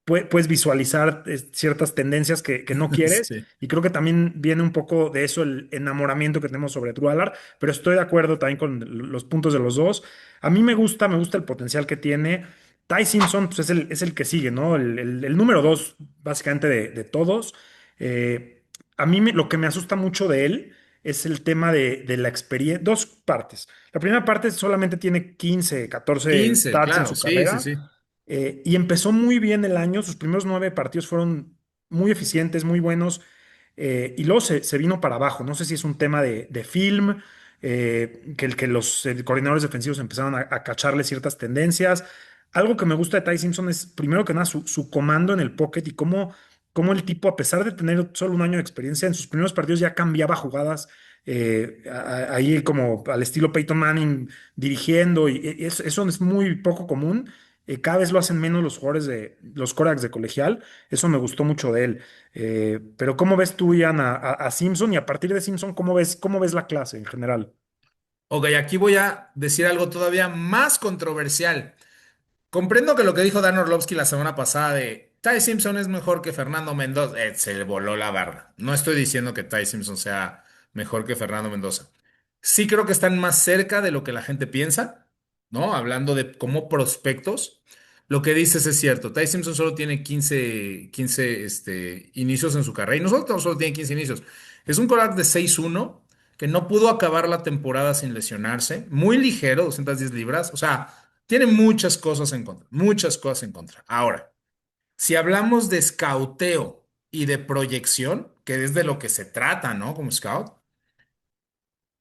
B: puedes visualizar ciertas tendencias que no quieres.
A: sí.
B: Y creo que también viene un poco de eso el enamoramiento que tenemos sobre True Allard, pero estoy de acuerdo también con los puntos de los dos. A mí me gusta el potencial que tiene. Ty Simpson pues, es el que sigue, ¿no? El número dos, básicamente, de todos. Eh, a mí lo que me asusta mucho de él es el tema de la experiencia. Dos partes. La primera parte solamente tiene 15, 14
A: 15,
B: starts en
A: claro,
B: su
A: sí, sí,
B: carrera
A: sí.
B: y empezó muy bien el año. Sus primeros 9 partidos fueron muy eficientes, muy buenos. Y luego se vino para abajo. No sé si es un tema de film, que los coordinadores defensivos empezaron a cacharle ciertas tendencias. Algo que me gusta de Ty Simpson es, primero que nada, su comando en el pocket y cómo el tipo, a pesar de tener solo un año de experiencia, en sus primeros partidos ya cambiaba jugadas ahí como al estilo Peyton Manning dirigiendo. Y eso es muy poco común. Cada vez lo hacen menos los jugadores de los quarterbacks de colegial. Eso me gustó mucho de él. Pero ¿cómo ves tú, Ian, a Simpson? Y a partir de Simpson, ¿cómo ves la clase en general?
A: Ok, aquí voy a decir algo todavía más controversial. Comprendo que lo que dijo Dan Orlovsky la semana pasada Ty Simpson es mejor que Fernando Mendoza. Se le voló la barra. No estoy diciendo que Ty Simpson sea mejor que Fernando Mendoza. Sí creo que están más cerca de lo que la gente piensa, ¿no? Hablando de como prospectos. Lo que dices es cierto. Ty Simpson solo tiene 15 inicios en su carrera. Y nosotros solo tiene 15 inicios. Es un quarterback de 6'1" que no pudo acabar la temporada sin lesionarse. Muy ligero, 210 libras. O sea, tiene muchas cosas en contra. Muchas cosas en contra. Ahora. Si hablamos de escauteo y de proyección, que es de lo que se trata, ¿no? Como scout,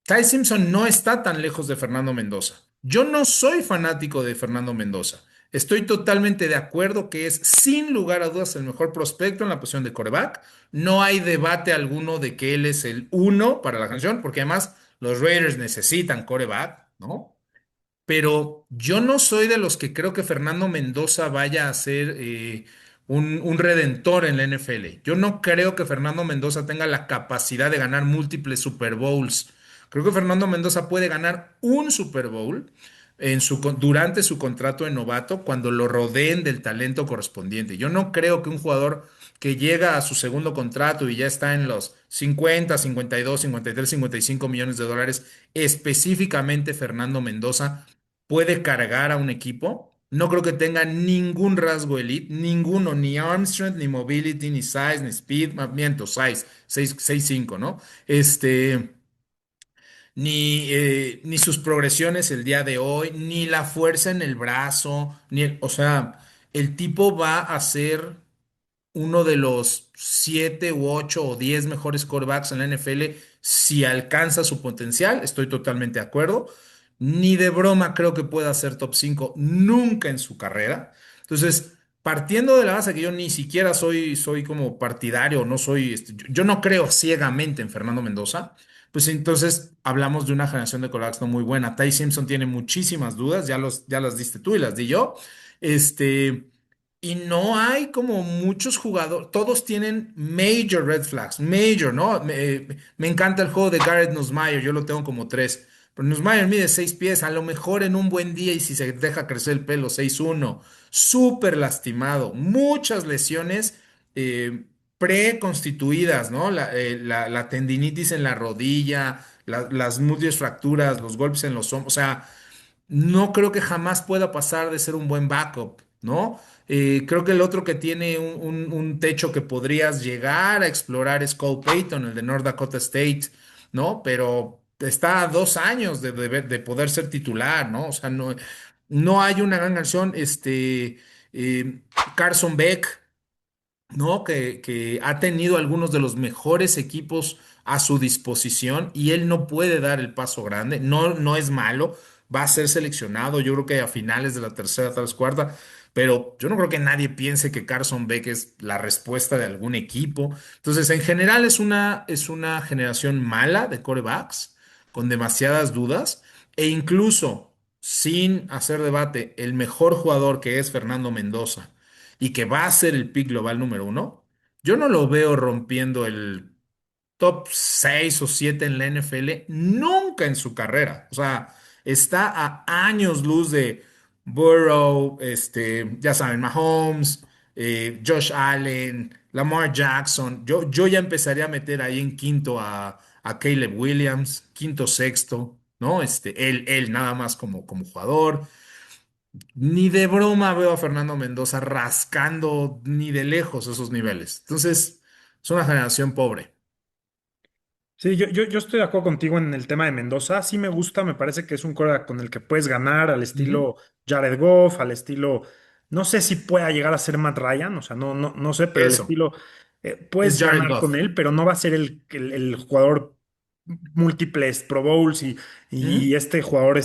A: Ty Simpson no está tan lejos de Fernando Mendoza. Yo no soy fanático de Fernando Mendoza. Estoy totalmente de acuerdo que es, sin lugar a dudas, el mejor prospecto en la posición de quarterback. No hay debate alguno de que él es el uno para la canción, porque además los Raiders necesitan quarterback, ¿no? Pero yo no soy de los que creo que Fernando Mendoza vaya a ser un redentor en la NFL. Yo no creo que Fernando Mendoza tenga la capacidad de ganar múltiples Super Bowls. Creo que Fernando Mendoza puede ganar un Super Bowl durante su contrato de novato cuando lo rodeen del talento correspondiente. Yo no creo que un jugador que llega a su segundo contrato y ya está en los 50, 52, 53, 55 millones de dólares, específicamente Fernando Mendoza puede cargar a un equipo. No creo que tenga ningún rasgo elite, ninguno, ni arm strength, ni mobility, ni size, ni speed, miento, size, 6'5", ¿no? Este, ni sus progresiones el día de hoy, ni la fuerza en el brazo, o sea, el tipo va a ser uno de los 7 u 8 o 10 mejores quarterbacks en la NFL si alcanza su potencial. Estoy totalmente de acuerdo. Ni de broma creo que pueda ser top 5 nunca en su carrera. Entonces, partiendo de la base que yo ni siquiera soy como partidario, no soy, yo no creo ciegamente en Fernando Mendoza. Pues entonces hablamos de una generación de quarterbacks no muy buena. Ty Simpson tiene muchísimas dudas, ya las diste tú y las di yo. Este, y no hay como muchos jugadores, todos tienen major red flags, major, ¿no? Me encanta el juego de Garrett Nussmeier, yo lo tengo como tres, pero Nussmeier mide 6 pies, a lo mejor en un buen día y si se deja crecer el pelo, 6'1", súper lastimado, muchas lesiones preconstituidas, ¿no? La tendinitis en la rodilla, las múltiples fracturas, los golpes en los hombros, o sea no creo que jamás pueda pasar de ser un buen backup, ¿no? Creo que el otro que tiene un techo que podrías llegar a explorar es Cole Payton, el de North Dakota State, ¿no? Pero está a 2 años de poder ser titular, ¿no? O sea, no hay una gran acción. Carson Beck. ¿No? Que ha tenido algunos de los mejores equipos a su disposición y él no puede dar el paso grande. No, no es malo, va a ser seleccionado, yo creo que a finales de la tercera, tal vez cuarta, pero yo no creo que nadie piense que Carson Beck es la respuesta de algún equipo. Entonces, en general es una generación mala de quarterbacks, con demasiadas dudas, e incluso sin hacer debate, el mejor jugador que es Fernando Mendoza y que va a ser el pick global número uno, yo no lo veo rompiendo el top 6 o 7 en la NFL nunca en su carrera. O sea, está a años luz de Burrow, ya saben, Mahomes, Josh Allen, Lamar Jackson. Yo ya empezaría a meter ahí en quinto a Caleb Williams, quinto, sexto, ¿no? Él nada más como jugador. Ni de broma veo a Fernando Mendoza rascando ni de lejos esos niveles. Entonces, es una generación pobre.
B: Sí, yo estoy de acuerdo contigo en el tema de Mendoza. Sí me gusta, me parece que es un quarterback con el que puedes ganar al
A: Ujú.
B: estilo Jared Goff, al estilo, no sé si pueda llegar a ser Matt Ryan, o sea, no sé, pero el
A: Eso,
B: estilo,
A: es
B: puedes
A: Jared
B: ganar con
A: Goff.
B: él, pero no va a ser el jugador múltiples Pro Bowls y
A: Ujú.
B: este jugador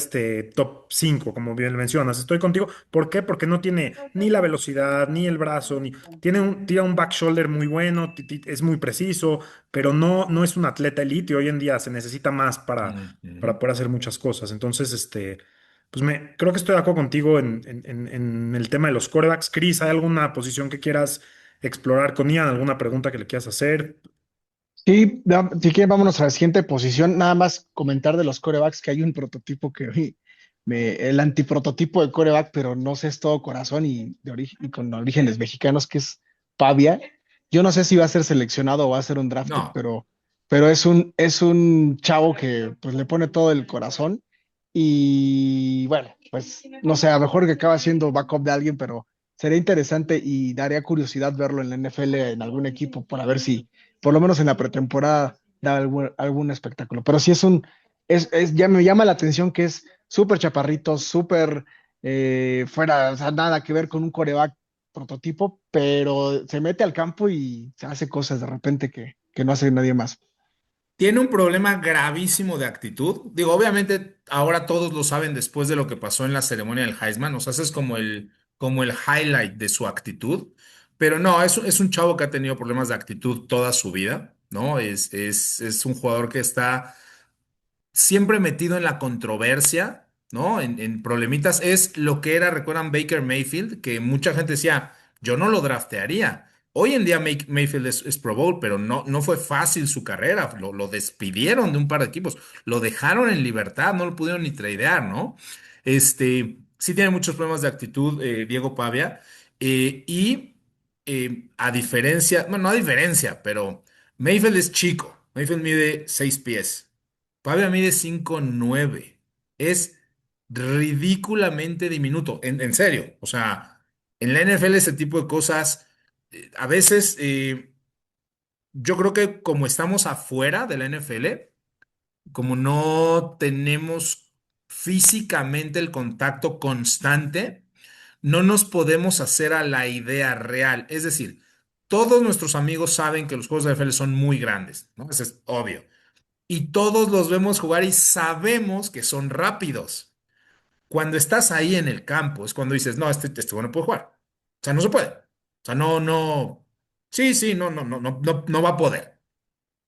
B: top 5 como bien mencionas. Estoy contigo. ¿Por qué? Porque no tiene ni la velocidad, ni el brazo, ni tira un back shoulder muy bueno, es muy preciso, pero no es un atleta elite y hoy en día se necesita más para
A: Ujú.
B: poder hacer muchas cosas. Entonces, pues creo que estoy de acuerdo contigo en el tema de los quarterbacks. Chris, ¿hay alguna posición que quieras explorar con Ian? ¿Alguna pregunta que le quieras hacer?
C: Sí, si quieren, vámonos a la siguiente posición. Nada más comentar de los corebacks que hay un prototipo que el antiprototipo de coreback, pero no sé, es todo corazón y con orígenes mexicanos, que es Pavia. Yo no sé si va a ser seleccionado o va a ser un drafted,
A: No.
C: pero es un chavo que pues le pone todo el corazón y bueno, pues no sé, a lo mejor que acaba siendo backup de alguien, pero sería interesante y daría curiosidad verlo en la NFL en algún equipo para ver si por lo menos en la pretemporada da algún espectáculo. Pero sí ya me llama la atención que es súper chaparrito, súper fuera, o sea, nada que ver con un coreback prototipo, pero se mete al campo y se hace cosas de repente que no hace nadie más.
A: Tiene un problema gravísimo de actitud. Digo, obviamente ahora todos lo saben después de lo que pasó en la ceremonia del Heisman. O sea, ese es como el highlight de su actitud. Pero no, es un chavo que ha tenido problemas de actitud toda su vida, ¿no? Es un jugador que está siempre metido en la controversia, ¿no? En problemitas. Es lo que era, recuerdan, Baker Mayfield, que mucha gente decía, yo no lo draftearía. Hoy en día Mayfield es Pro Bowl, pero no fue fácil su carrera. Lo despidieron de un par de equipos, lo dejaron en libertad, no lo pudieron ni tradear, ¿no? Sí tiene muchos problemas de actitud, Diego Pavia, a diferencia, bueno, no a diferencia, pero Mayfield es chico. Mayfield mide 6 pies. Pavia mide 5'9". Es ridículamente diminuto, en serio. O sea, en la NFL ese tipo de cosas, a veces yo creo que como estamos afuera de la NFL, como no tenemos físicamente el contacto constante, no nos podemos hacer a la idea real. Es decir, todos nuestros amigos saben que los juegos de NFL son muy grandes, ¿no? Eso es obvio. Y todos los vemos jugar y sabemos que son rápidos. Cuando estás ahí en el campo es cuando dices, no, este bueno puede jugar. O sea, no se puede. O sea, no. Sí, sí, no va a poder.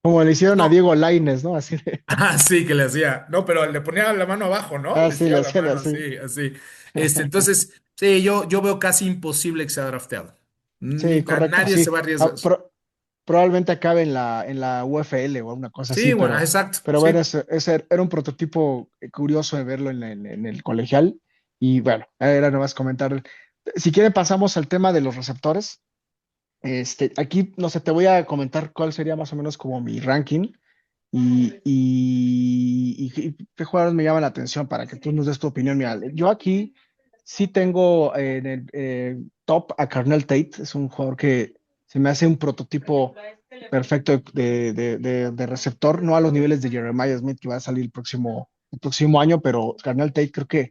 C: Como le hicieron a
A: No.
C: Diego Lainez, ¿no? Así de,
A: Ah, sí, que le hacía. No, pero le ponía la mano abajo, ¿no? Le
C: así le
A: estiraba la
C: hacían
A: mano
C: así.
A: así, así. Entonces, sí, yo veo casi imposible que sea drafteado.
C: Sí, correcto,
A: Nadie se
C: sí.
A: va a arriesgar.
C: Probablemente acabe en la UFL o una cosa así,
A: Sí, bueno, exacto,
C: pero bueno,
A: sí.
C: ese era un prototipo curioso de verlo en el colegial. Y bueno, era nomás comentar. Si quieren, pasamos al tema de los receptores. Aquí, no sé, te voy a comentar cuál sería más o menos como mi ranking y qué jugadores me llaman la atención para que tú nos des tu opinión. Mira, yo aquí sí tengo en el top a Carnell Tate, es un jugador que se me hace un prototipo perfecto de receptor, no a los niveles de Jeremiah Smith que va a salir el próximo año, pero Carnell Tate creo que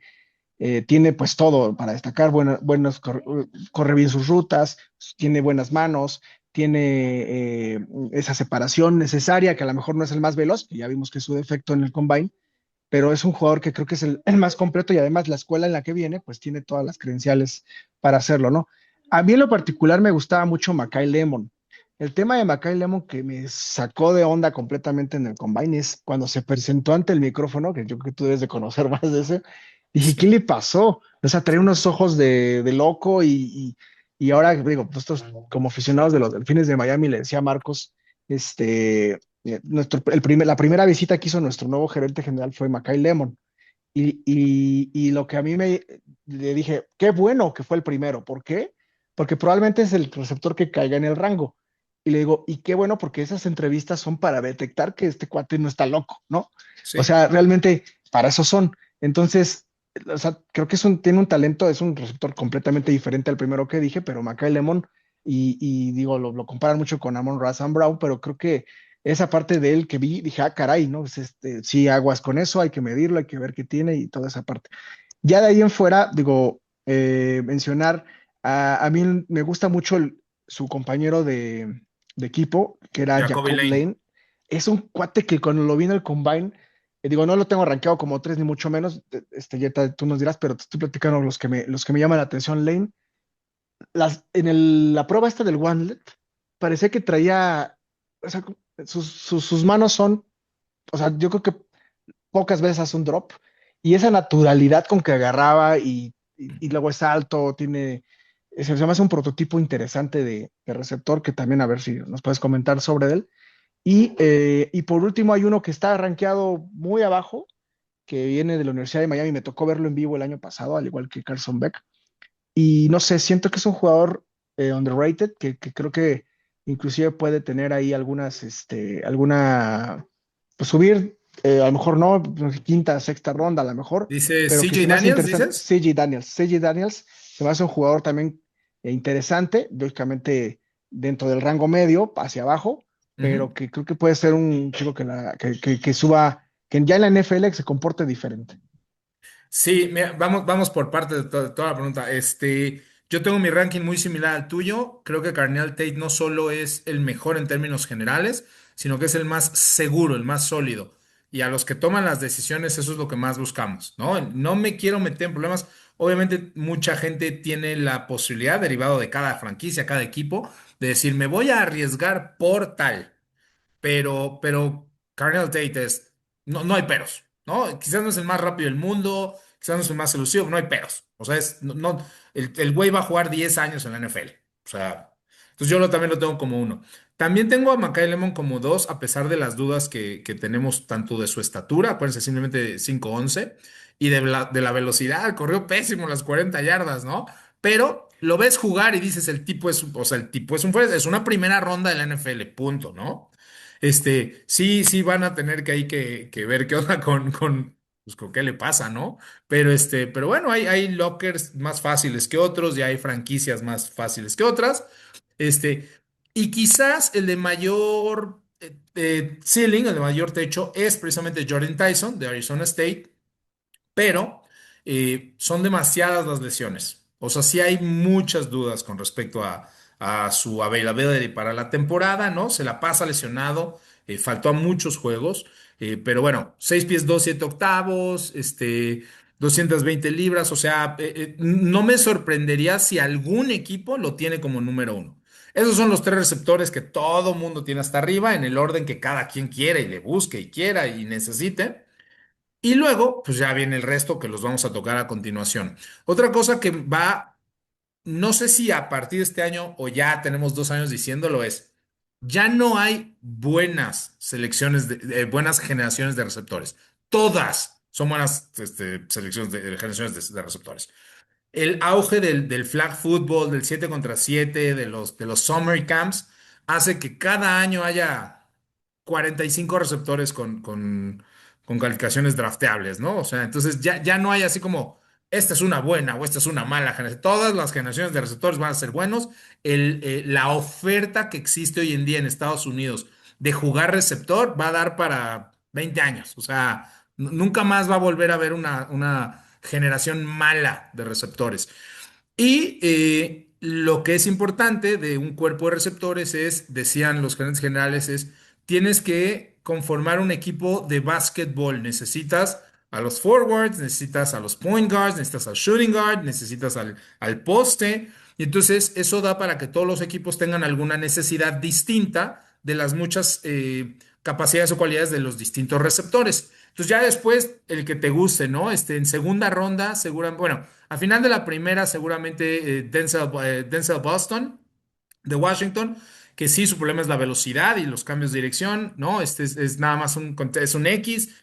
C: tiene pues todo para destacar, corre bien sus rutas, tiene buenas manos, tiene esa separación necesaria, que a lo mejor no es el más veloz, que ya vimos que es su defecto en el combine, pero es un jugador que creo que es el más completo y además la escuela en la que viene pues tiene todas las credenciales para hacerlo, ¿no? A mí en lo particular me gustaba mucho Mackay Lemon. El tema de Mackay Lemon que me sacó de onda completamente en el combine es cuando se presentó ante el micrófono, que yo creo que tú debes de conocer más de ese. Dije, ¿qué le pasó? O sea, traía unos ojos de loco y ahora, digo, nosotros como aficionados de los Delfines de Miami, le decía a Marcos, la primera visita que hizo nuestro nuevo gerente general fue Mackay Lemon. Y lo que a mí le dije, qué bueno que fue el primero. ¿Por qué? Porque probablemente es el receptor que caiga en el rango. Y le digo, y qué bueno porque esas entrevistas son para detectar que este cuate no está loco, ¿no? O
A: Sí.
C: sea, realmente para eso son. Entonces, o sea, creo que tiene un talento, es un receptor completamente diferente al primero que dije, pero Mackay Lemon, y digo, lo comparan mucho con Amon-Ra St. Brown, pero creo que esa parte de él que vi, dije, ah, caray, ¿no? Pues sí, aguas con eso, hay que medirlo, hay que ver qué tiene y toda esa parte. Ya de ahí en fuera, digo, mencionar, a mí me gusta mucho su compañero de equipo, que era
A: Jacoby
C: Jacob
A: Lane.
C: Lane. Es un cuate que cuando lo vi en el combine, digo, no lo tengo rankeado como tres, ni mucho menos, tú nos dirás, pero te estoy platicando los que me llaman la atención. Lane, la prueba esta del Wandlet, parecía que traía, o sea, sus manos son, o sea, yo creo que pocas veces hace un drop y esa naturalidad con que agarraba y luego es alto, se me hace un prototipo interesante de receptor que también a ver si nos puedes comentar sobre él. Y por último hay uno que está rankeado muy abajo, que viene de la Universidad de Miami, me tocó verlo en vivo el año pasado, al igual que Carson Beck, y no sé, siento que es un jugador underrated, que creo que inclusive puede tener ahí algunas, pues subir, a lo mejor no, pues, quinta, sexta ronda a lo mejor,
A: Dice
C: pero que
A: CJ
C: se me hace
A: Daniels,
C: interesante.
A: ¿dices?
C: CJ Daniels se me hace un jugador también interesante, lógicamente dentro del rango medio, hacia abajo,
A: Ujú.
C: pero que creo que puede ser un chico que suba, que ya en la NFL se comporte diferente.
A: Sí, mira, vamos por parte de, de toda la pregunta. Yo tengo mi ranking muy similar al tuyo. Creo que Carnell Tate no solo es el mejor en términos generales, sino que es el más seguro, el más sólido. Y a los que toman las decisiones, eso es lo que más buscamos, ¿no? No me quiero meter en problemas. Obviamente, mucha gente tiene la posibilidad, derivado de cada franquicia, cada equipo, de decir, me voy a arriesgar por tal. Pero Cardinal Tate es, no, no hay peros, ¿no? Quizás no es el más rápido del mundo, quizás no es el más elusivo, no hay peros. O sea, el güey va a jugar 10 años en la NFL. O sea, entonces también lo tengo como uno. También tengo a Mackay Lemon como dos, a pesar de las dudas que tenemos tanto de su estatura, acuérdense, simplemente 5'11", y de la velocidad, corrió pésimo las 40 yardas, ¿no? Pero lo ves jugar y dices, el tipo es, o sea, el tipo es es una primera ronda de la NFL, punto, ¿no? Sí, sí van a tener que ahí que ver qué onda pues, con qué le pasa, ¿no? Pero bueno, hay lockers más fáciles que otros y hay franquicias más fáciles que otras. Este, y quizás el de mayor ceiling, el de mayor techo, es precisamente Jordan Tyson de Arizona State, pero son demasiadas las lesiones. O sea, sí hay muchas dudas con respecto a su availability para la temporada, ¿no? Se la pasa lesionado, faltó a muchos juegos, pero bueno, 6 pies 2 7 octavos, 220 libras, o sea, no me sorprendería si algún equipo lo tiene como número uno. Esos son los tres receptores que todo mundo tiene hasta arriba, en el orden que cada quien quiere y le busque y quiera y necesite. Y luego, pues ya viene el resto que los vamos a tocar a continuación. Otra cosa que va, no sé si a partir de este año o ya tenemos 2 años diciéndolo es, ya no hay buenas selecciones, buenas generaciones de receptores. Todas son buenas selecciones generaciones de receptores. El auge del flag football, del 7 contra 7, de los summer camps, hace que cada año haya 45 receptores con calificaciones drafteables, ¿no? O sea, entonces ya no hay así como, esta es una buena o esta es una mala generación. Todas las generaciones de receptores van a ser buenos. La oferta que existe hoy en día en Estados Unidos de jugar receptor va a dar para 20 años. O sea, nunca más va a volver a haber una generación mala de receptores. Y lo que es importante de un cuerpo de receptores es, decían los gerentes generales, tienes que conformar un equipo de básquetbol. Necesitas a los forwards, necesitas a los point guards, necesitas al shooting guard, necesitas al poste. Y entonces eso da para que todos los equipos tengan alguna necesidad distinta de las muchas capacidades o cualidades de los distintos receptores. Entonces ya después el que te guste, ¿no? En segunda ronda, seguramente, bueno, al final de la primera, seguramente Denzel Boston de Washington, que sí, su problema es la velocidad y los cambios de dirección, ¿no? Es nada más es un X,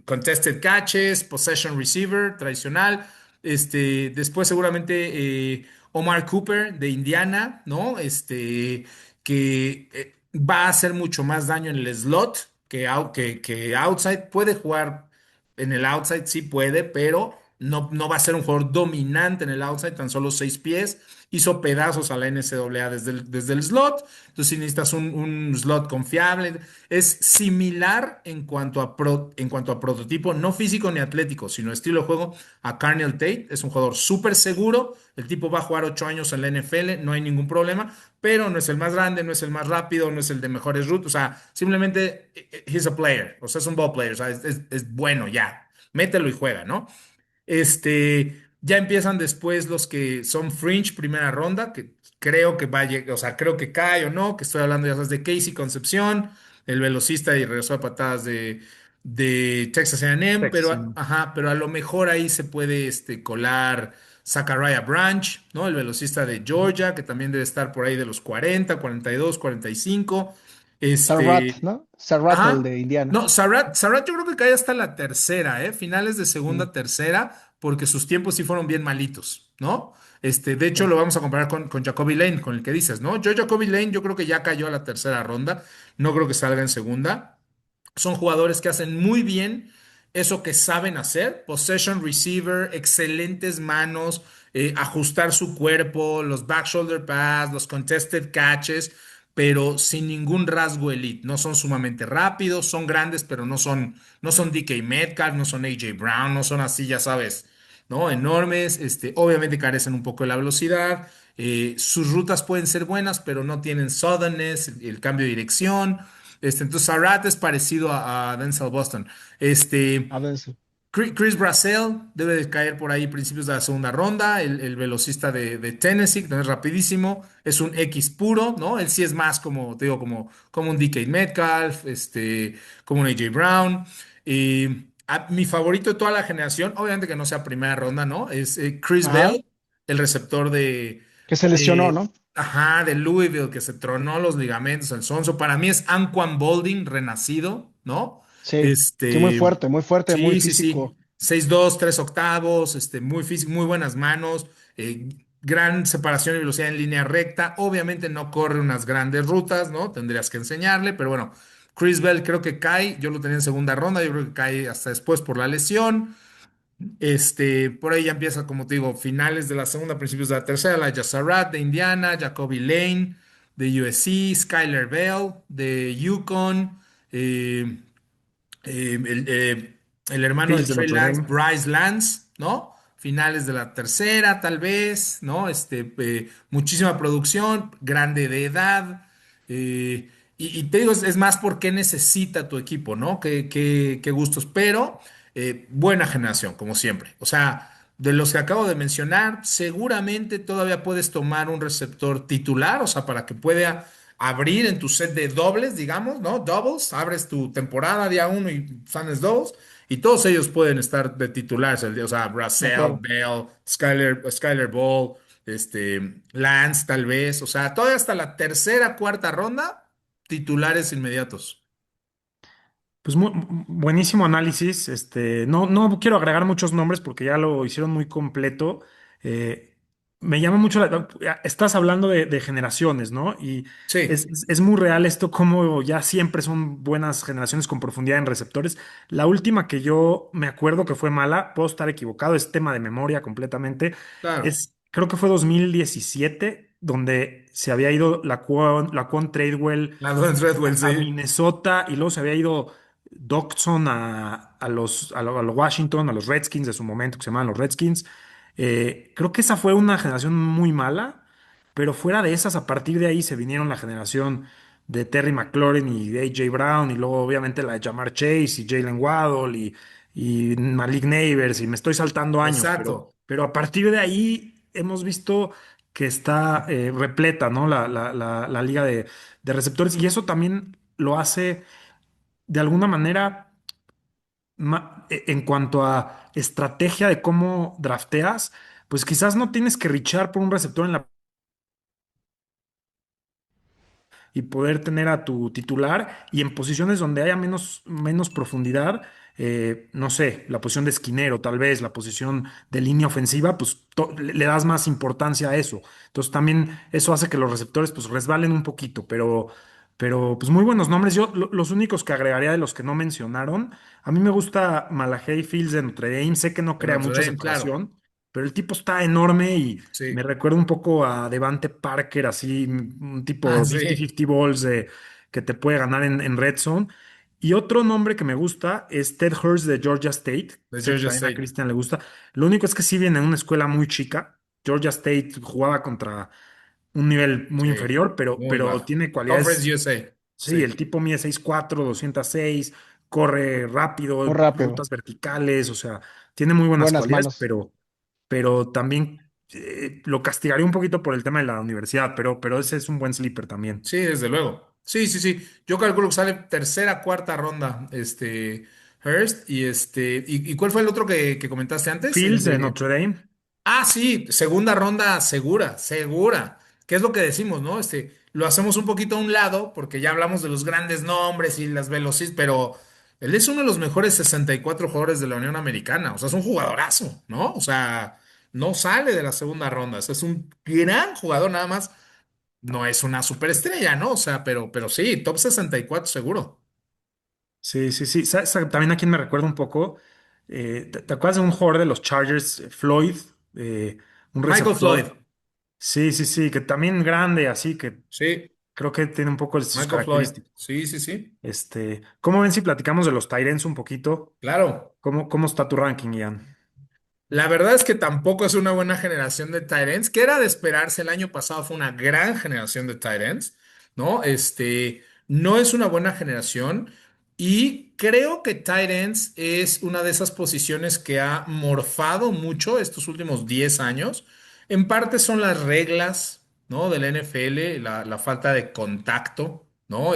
A: contested catches, possession receiver, tradicional. Después seguramente Omar Cooper de Indiana, ¿no? Que va a hacer mucho más daño en el slot que outside. Puede jugar en el outside, sí puede, pero no va a ser un jugador dominante en el outside, tan solo 6 pies. Hizo pedazos a la NCAA desde el slot. Entonces, si necesitas un slot confiable, es similar en cuanto a prototipo, no físico ni atlético, sino estilo de juego a Carnell Tate. Es un jugador súper seguro. El tipo va a jugar 8 años en la NFL, no hay ningún problema, pero no es el más grande, no es el más rápido, no es el de mejores routes. O sea, simplemente he's a player, o sea, es un ball player, o sea, es bueno ya. Mételo y juega, ¿no? Ya empiezan después los que son fringe primera ronda, que creo que va a llegar, o sea, creo que cae o no, que estoy hablando ya sabes de Casey Concepción, el velocista y regresó a patadas de Texas A&M,
B: Texas
A: pero a lo mejor ahí se puede colar Zachariah Branch, ¿no? El velocista de Georgia, que también debe estar por ahí de los 40, 42, 45.
C: Sarrat,
A: Este,
C: ¿no? Sarrat, el
A: Ajá.
C: de Indiana.
A: No, Sarat yo creo que cae hasta la tercera, ¿eh? Finales de
C: Mm.
A: segunda, tercera, porque sus tiempos sí fueron bien malitos, ¿no? De hecho,
C: Sí.
A: lo vamos a comparar con Jacoby Lane, con el que dices, ¿no? Jacoby Lane, yo creo que ya cayó a la tercera ronda. No creo que salga en segunda. Son jugadores que hacen muy bien eso que saben hacer, possession receiver, excelentes manos, ajustar su cuerpo, los back shoulder pass, los contested catches, pero sin ningún rasgo elite. No son sumamente rápidos, son grandes, pero no son DK Metcalf, no son AJ Brown, no son así, ya sabes, ¿no? Enormes, obviamente carecen un poco de la velocidad. Sus rutas pueden ser buenas, pero no tienen suddenness, el cambio de dirección. Entonces, Sarat es parecido a Denzel Boston. Este,
C: A ver, sí.
A: Chris Brassell debe de caer por ahí principios de la segunda ronda, el velocista de Tennessee, que no es rapidísimo, es un X puro, ¿no? Él sí es más como, te digo, como un DK Metcalf, como un AJ Brown. Mi favorito de toda la generación, obviamente que no sea primera ronda, ¿no? Es Chris
C: Ajá.
A: Bell, el receptor
C: Que se lesionó,
A: de,
C: ¿no?
A: de Louisville, que se tronó los ligamentos, el sonso. Para mí es Anquan Bolding renacido, ¿no?
C: Sí. Sí,
A: Este,
C: muy fuerte, muy
A: sí, sí, sí.
C: físico.
A: 6'2", 3 octavos, muy físico, muy buenas manos, gran separación y velocidad en línea recta. Obviamente no corre unas grandes rutas, ¿no? Tendrías que enseñarle, pero bueno, Chris Bell creo que cae, yo lo tenía en segunda ronda, yo creo que cae hasta después por la lesión. Por ahí ya empieza, como te digo, finales de la segunda, principios de la tercera, la Sarrat de Indiana, Jacoby Lane de USC, Skyler Bell de Yukon, eh, el hermano de
B: Fields de
A: Trey
B: Notre
A: Lance,
B: Dame.
A: Bryce Lance, ¿no? Finales de la tercera, tal vez, ¿no? Muchísima producción, grande de edad. Y te digo, es más porque necesita tu equipo, ¿no? Qué gustos, pero buena generación, como siempre. O sea, de los que acabo de mencionar, seguramente todavía puedes tomar un receptor titular, o sea, para que pueda abrir en tu set de dobles, digamos, ¿no? Doubles, abres tu temporada día uno y sales dos, y todos ellos pueden estar de titulares el día, o sea,
C: De
A: Russell,
C: acuerdo.
A: Bell, Skyler Ball, Lance, tal vez, o sea, todavía hasta la tercera, cuarta ronda, titulares inmediatos.
B: Pues buenísimo análisis. No quiero agregar muchos nombres porque ya lo hicieron muy completo. Eh, Me llama mucho estás hablando de generaciones, ¿no? Y
A: Sí,
B: es muy real esto, como ya siempre son buenas generaciones con profundidad en receptores. La última que yo me acuerdo que fue mala, puedo estar equivocado, es tema de memoria completamente.
A: claro.
B: Creo que fue 2017, donde se había ido la Tradewell
A: La Don Treadwell,
B: a
A: sí.
B: Minnesota y luego se había ido Dodson a los Washington, a los Redskins de su momento, que se llamaban los Redskins. Creo que esa fue una generación muy mala, pero fuera de esas, a partir de ahí se vinieron la generación de Terry McLaurin y de AJ Brown, y luego obviamente la de Jamar Chase y Jalen Waddle y Malik Neighbors, y me estoy saltando años, pero,
A: Exacto.
B: pero a partir de ahí hemos visto que está repleta, ¿no? La liga de receptores, y eso también lo hace de alguna manera en cuanto a estrategia de cómo drafteas, pues quizás no tienes que richar por un receptor en la y poder tener a tu titular y en posiciones donde haya menos profundidad, no sé, la posición de esquinero, tal vez, la posición de línea ofensiva, pues le das más importancia a eso. Entonces también eso hace que los receptores pues resbalen un poquito, pero pues muy buenos nombres. Yo los únicos que agregaría de los que no mencionaron, a mí me gusta Malachi Fields de Notre Dame, sé que no
A: De
B: crea
A: Notre
B: mucha
A: Dame, claro.
B: separación. Pero el tipo está enorme y me
A: Sí.
B: recuerda un poco a Devante Parker, así, un
A: Ah,
B: tipo
A: sí.
B: 50-50 balls que te puede ganar en Red Zone. Y otro nombre que me gusta es Ted Hurst de Georgia State.
A: De
B: Sé que
A: Georgia
B: también a
A: State.
B: Christian le gusta. Lo único es que sí viene en una escuela muy chica. Georgia State jugaba contra un nivel muy
A: Sí.
B: inferior, pero,
A: Muy
B: pero
A: bajo.
B: tiene
A: Conference
B: cualidades.
A: USA.
B: Sí,
A: Sí.
B: el tipo mide 6'4", 206, corre
C: Muy
B: rápido,
C: rápido.
B: rutas verticales, o sea, tiene muy buenas
C: Buenas
B: cualidades,
C: manos.
B: pero también lo castigaría un poquito por el tema de la universidad, pero ese es un buen sleeper también.
A: Sí, desde luego. Sí, sí, sí. Yo calculo que sale tercera, cuarta ronda, Hurst. ¿Y cuál fue el otro que comentaste antes? El
B: Fields de
A: de.
B: Notre Dame.
A: Ah, sí, segunda ronda segura, segura. ¿Qué es lo que decimos, no? Lo hacemos un poquito a un lado porque ya hablamos de los grandes nombres y las velocidades, pero él es uno de los mejores 64 jugadores de la Unión Americana. O sea, es un jugadorazo, ¿no? O sea, no sale de la segunda ronda. O sea, es un gran jugador, nada más. No es una superestrella, ¿no? O sea, pero sí, top 64 seguro.
B: Sí, sí, sí. También a quien me recuerda un poco. ¿Te acuerdas de un jugador de los Chargers, Floyd? Eh, un
A: Michael
B: receptor.
A: Floyd,
B: Sí, sí, sí, que también grande, así que
A: sí,
B: creo que tiene un poco de sus
A: Michael Floyd,
B: características.
A: sí, sí, sí,
B: ¿Cómo ven si platicamos de los tight ends un poquito?
A: claro.
B: ¿Cómo está tu ranking, Ian?
A: La verdad es que tampoco es una buena generación de tight ends, que era de esperarse. El año pasado fue una gran generación de tight ends, ¿no? No es una buena generación y creo que tight ends es una de esas posiciones que ha morfado mucho estos últimos 10 años. En parte son las reglas, ¿no? De la NFL, la falta de contacto, ¿no?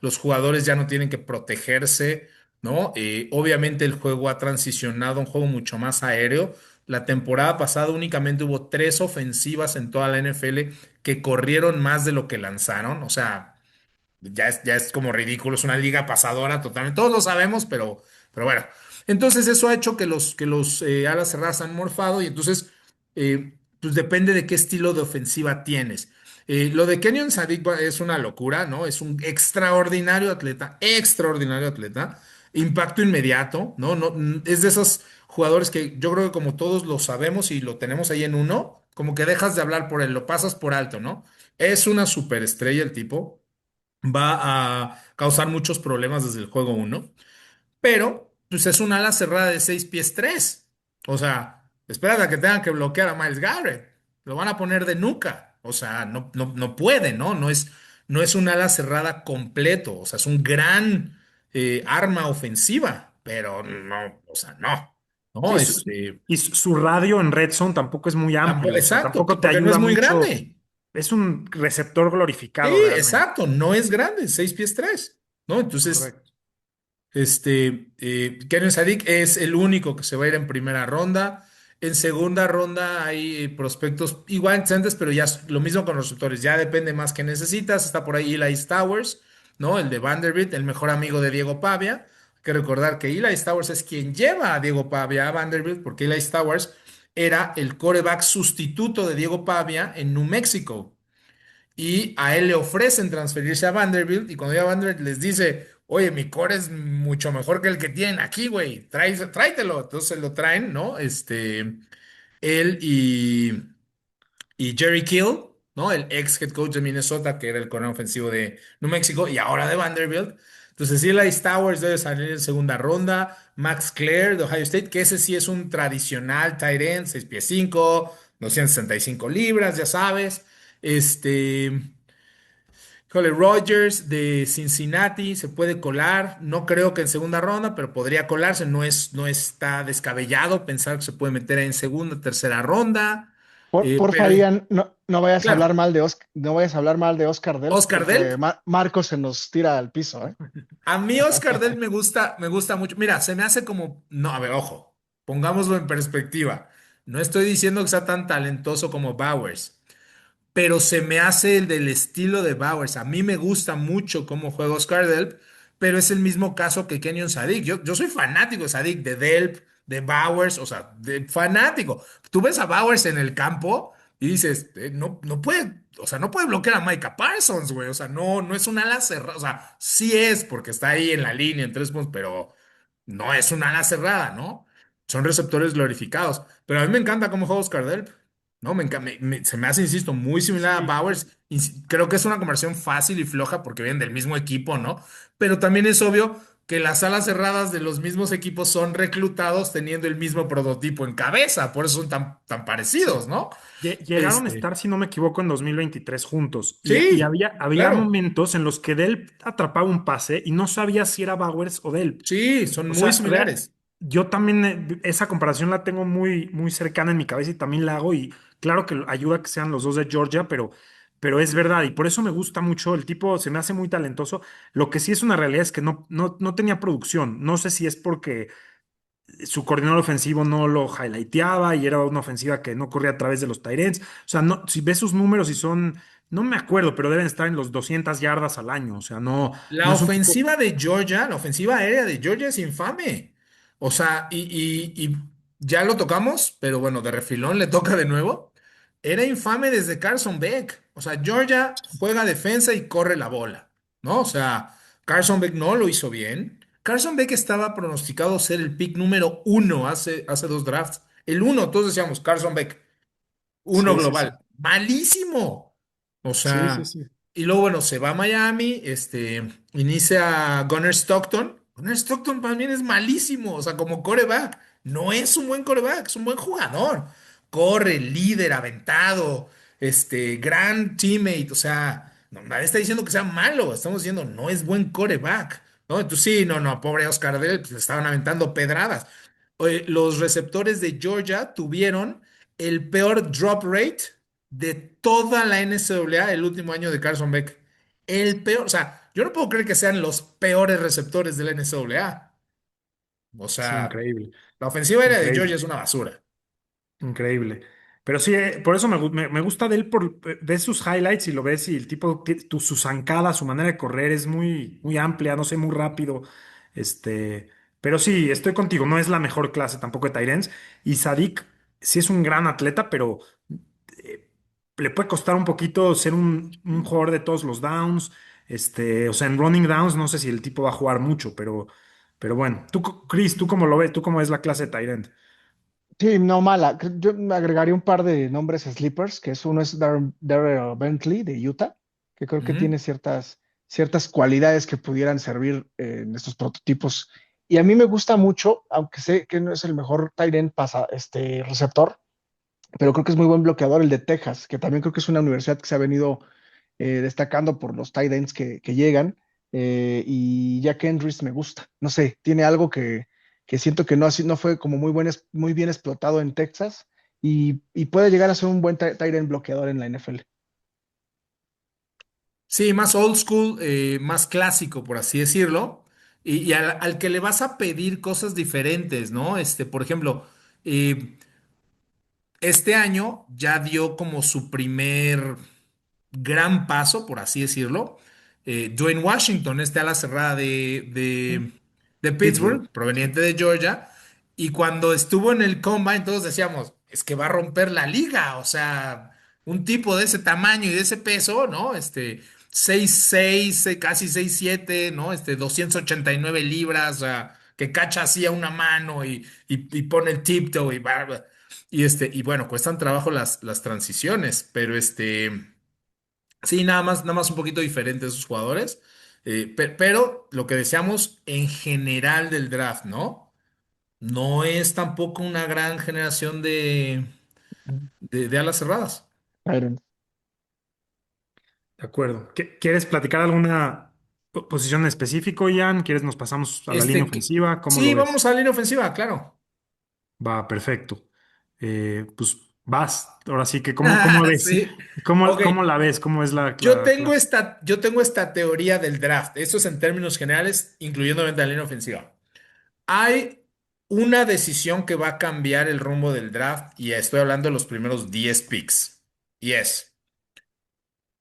A: Los jugadores ya no tienen que protegerse, ¿no? Obviamente el juego ha transicionado a un juego mucho más aéreo. La temporada pasada únicamente hubo 3 ofensivas en toda la NFL que corrieron más de lo que lanzaron. O sea, ya es como ridículo, es una liga pasadora totalmente. Todos lo sabemos, pero bueno. Entonces eso ha hecho que los alas cerradas han morfado y entonces pues depende de qué estilo de ofensiva tienes. Lo de Kenyon Sadiq es una locura, ¿no? Es un extraordinario atleta, impacto inmediato, ¿no? No, es de esos jugadores que yo creo que como todos lo sabemos y lo tenemos ahí en uno, como que dejas de hablar por él, lo pasas por alto, ¿no? Es una superestrella el tipo, va a causar muchos problemas desde el juego uno, pero pues es un ala cerrada de 6 pies 3. O sea, espérate a que tengan que bloquear a Miles Garrett. Lo van a poner de nuca. O sea, no puede, ¿no? No es un ala cerrada completo. O sea, es un gran arma ofensiva, pero no, o sea, no. No,
B: Sí, y su radio en red zone tampoco es muy amplio, o sea,
A: exacto,
B: tampoco te
A: porque no es
B: ayuda
A: muy
B: mucho.
A: grande.
B: Es un receptor
A: Sí,
B: glorificado realmente.
A: exacto, no es grande, 6 pies 3. ¿No? Entonces,
B: Correcto.
A: Kenyon Sadiq es el único que se va a ir en primera ronda. En segunda ronda hay prospectos igual interesantes, pero ya es lo mismo con los receptores. Ya depende más que necesitas. Está por ahí Eli Towers, ¿no? El de Vanderbilt, el mejor amigo de Diego Pavia. Hay que recordar que Eli Towers es quien lleva a Diego Pavia a Vanderbilt, porque Eli Towers era el quarterback sustituto de Diego Pavia en New Mexico y a él le ofrecen transferirse a Vanderbilt y cuando llega a Vanderbilt les dice, oye, mi core es mucho mejor que el que tienen aquí, güey, tráetelo. Entonces se lo traen, ¿no? Él y Jerry Kill, ¿no? El ex head coach de Minnesota, que era el coordinador ofensivo de New Mexico y ahora de Vanderbilt. Entonces, Eli Towers debe salir en segunda ronda. Max Clare de Ohio State, que ese sí es un tradicional tight end, 6 pies 5, 265 libras, ya sabes. Este. Híjole, Rogers de Cincinnati se puede colar. No creo que en segunda ronda, pero podría colarse. No está descabellado pensar que se puede meter en segunda, tercera ronda.
C: Porfa,
A: Pero
C: Ian, no vayas a hablar
A: claro,
C: mal de no vayas a hablar mal de Oscar Delp,
A: Oscar Delp.
C: porque Marcos se nos tira al piso, ¿eh?
A: A mí Oscar Delp me gusta mucho. Mira, se me hace como. No, a ver, ojo, pongámoslo en perspectiva. No estoy diciendo que sea tan talentoso como Bowers, pero se me hace el del estilo de Bowers. A mí me gusta mucho cómo juega Oscar Delp, pero es el mismo caso que Kenyon Sadiq. Yo soy fanático de Sadiq, de Delp, de Bowers, o sea, fanático. Tú ves a Bowers en el campo y dices, no puede, o sea, no puede bloquear a Micah Parsons, güey. O sea, no es un ala cerrada. O sea, sí es porque está ahí en la línea en 3 puntos, pero no es una ala cerrada, ¿no? Son receptores glorificados. Pero a mí me encanta cómo juega Oscar Delp. No, se me hace, insisto, muy similar a
B: Sí,
A: Bowers. Creo que es una conversión fácil y floja porque vienen del mismo equipo, ¿no? Pero también es obvio que las alas cerradas de los mismos equipos son reclutados teniendo el mismo prototipo en cabeza, por eso son tan parecidos,
B: sí.
A: ¿no?
B: Llegaron a
A: Este,
B: estar, si no me equivoco, en 2023 juntos. Y
A: sí,
B: había
A: claro.
B: momentos en los que Delp atrapaba un pase y no sabía si era Bowers o Delp.
A: Sí, son
B: O
A: muy
B: sea,
A: similares.
B: yo también esa comparación la tengo muy, muy cercana en mi cabeza y también la hago. Y claro que ayuda a que sean los dos de Georgia, pero es verdad. Y por eso me gusta mucho. El tipo se me hace muy talentoso. Lo que sí es una realidad es que no tenía producción. No sé si es porque su coordinador ofensivo no lo highlighteaba y era una ofensiva que no corría a través de los tight ends. O sea, no, si ves sus números y son, no me acuerdo, pero deben estar en los 200 yardas al año. O sea, no
A: La
B: es un tipo.
A: ofensiva de Georgia, la ofensiva aérea de Georgia es infame. O sea, y ya lo tocamos, pero bueno, de refilón le toca de nuevo. Era infame desde Carson Beck. O sea, Georgia juega defensa y corre la bola, ¿no? O sea, Carson Beck no lo hizo bien. Carson Beck estaba pronosticado ser el pick número uno hace dos drafts. El uno, todos decíamos, Carson Beck. Uno
B: Sí, sí, sí.
A: global. Malísimo. O
B: Sí, sí,
A: sea,
B: sí.
A: y luego, bueno, se va a Miami, inicia Gunnar Stockton. Gunnar Stockton también es malísimo. O sea, como coreback. No es un buen coreback, es un buen jugador. Corre, líder, aventado, gran teammate. O sea, no, nadie está diciendo que sea malo. Estamos diciendo, no es buen coreback. ¿No? Entonces, sí, no, no, pobre Oscar Bell, pues le estaban aventando pedradas. Oye, los receptores de Georgia tuvieron el peor drop rate de toda la NCAA el último año de Carson Beck. El peor, o sea, yo no puedo creer que sean los peores receptores de la NCAA. O
B: Sí,
A: sea,
B: increíble.
A: la ofensiva aérea de Georgia
B: Increíble.
A: es una basura.
B: Increíble. Pero sí, por eso me gusta de él, ves sus highlights y lo ves y el tipo, su zancada, su manera de correr es muy, muy amplia, no sé, muy rápido. Este, pero sí, estoy contigo, no es la mejor clase tampoco de tight ends. Y Sadik sí es un gran atleta, pero eh, le puede costar un poquito ser un jugador de todos los downs. O sea, en running downs no sé si el tipo va a jugar mucho, pero bueno. Tú, Chris, ¿tú cómo lo ves? ¿Tú cómo es la clase de tight end?
C: Sí, no mala. Yo me agregaría un par de nombres sleepers, que es uno es Darrell Bentley de Utah, que creo que
A: Ujú.
C: tiene ciertas cualidades que pudieran servir en estos prototipos. Y a mí me gusta mucho, aunque sé que no es el mejor tight end receptor, pero creo que es muy buen bloqueador el de Texas, que también creo que es una universidad que se ha venido destacando por los tight ends que llegan. Y Jack Andrews me gusta. No sé, tiene algo que siento que no fue como muy bien explotado en Texas y puede llegar a ser un buen tight end bloqueador en la NFL.
A: Sí, más old school, más clásico, por así decirlo. Y al que le vas a pedir cosas diferentes, ¿no? Por ejemplo, eh, este año ya dio como su primer gran paso, por así decirlo. Dwayne Washington, ala cerrada de
B: Pittsburgh.
A: Pittsburgh, proveniente de Georgia, y cuando estuvo en el Combine, todos decíamos, es que va a romper la liga, o sea, un tipo de ese tamaño y de ese peso, ¿no? 6'6", casi 6'7", ¿no? 289 libras, o sea, que cacha así a una mano y pone el tiptoe y bueno, cuestan trabajo las transiciones, pero sí, nada más un poquito diferente esos jugadores. Pero lo que deseamos en general del draft, ¿no? No es tampoco una gran generación de alas cerradas.
C: Tight end.
B: De acuerdo. ¿Quieres platicar alguna posición en específico, Ian? ¿Quieres nos pasamos a la línea ofensiva? ¿Cómo lo
A: Sí,
B: ves?
A: vámonos a la línea ofensiva, claro.
B: Va, perfecto. Pues vas. Ahora sí que, ¿cómo ves?
A: Sí.
B: ¿Cómo,
A: Ok,
B: cómo la ves? ¿Cómo es la clase?
A: yo tengo esta teoría del draft. Esto es en términos generales, incluyendo la línea ofensiva. Hay una decisión que va a cambiar el rumbo del draft y estoy hablando de los primeros 10 picks. Y es,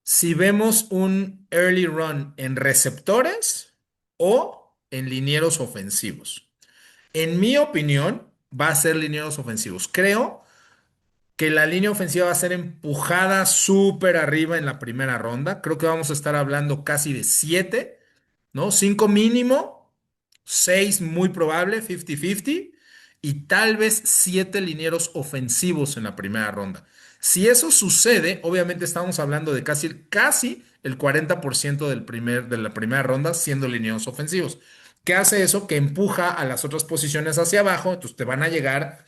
A: si vemos un early run en receptores o en linieros ofensivos. En mi opinión, va a ser linieros ofensivos. Creo que la línea ofensiva va a ser empujada súper arriba en la primera ronda. Creo que vamos a estar hablando casi de 7, ¿no? 5 mínimo, 6 muy probable, 50-50, y tal vez 7 linieros ofensivos en la primera ronda. Si eso sucede, obviamente estamos hablando de casi el 40% de la primera ronda siendo linieros ofensivos. ¿Qué hace eso? Que empuja a las otras posiciones hacia abajo, entonces te van a llegar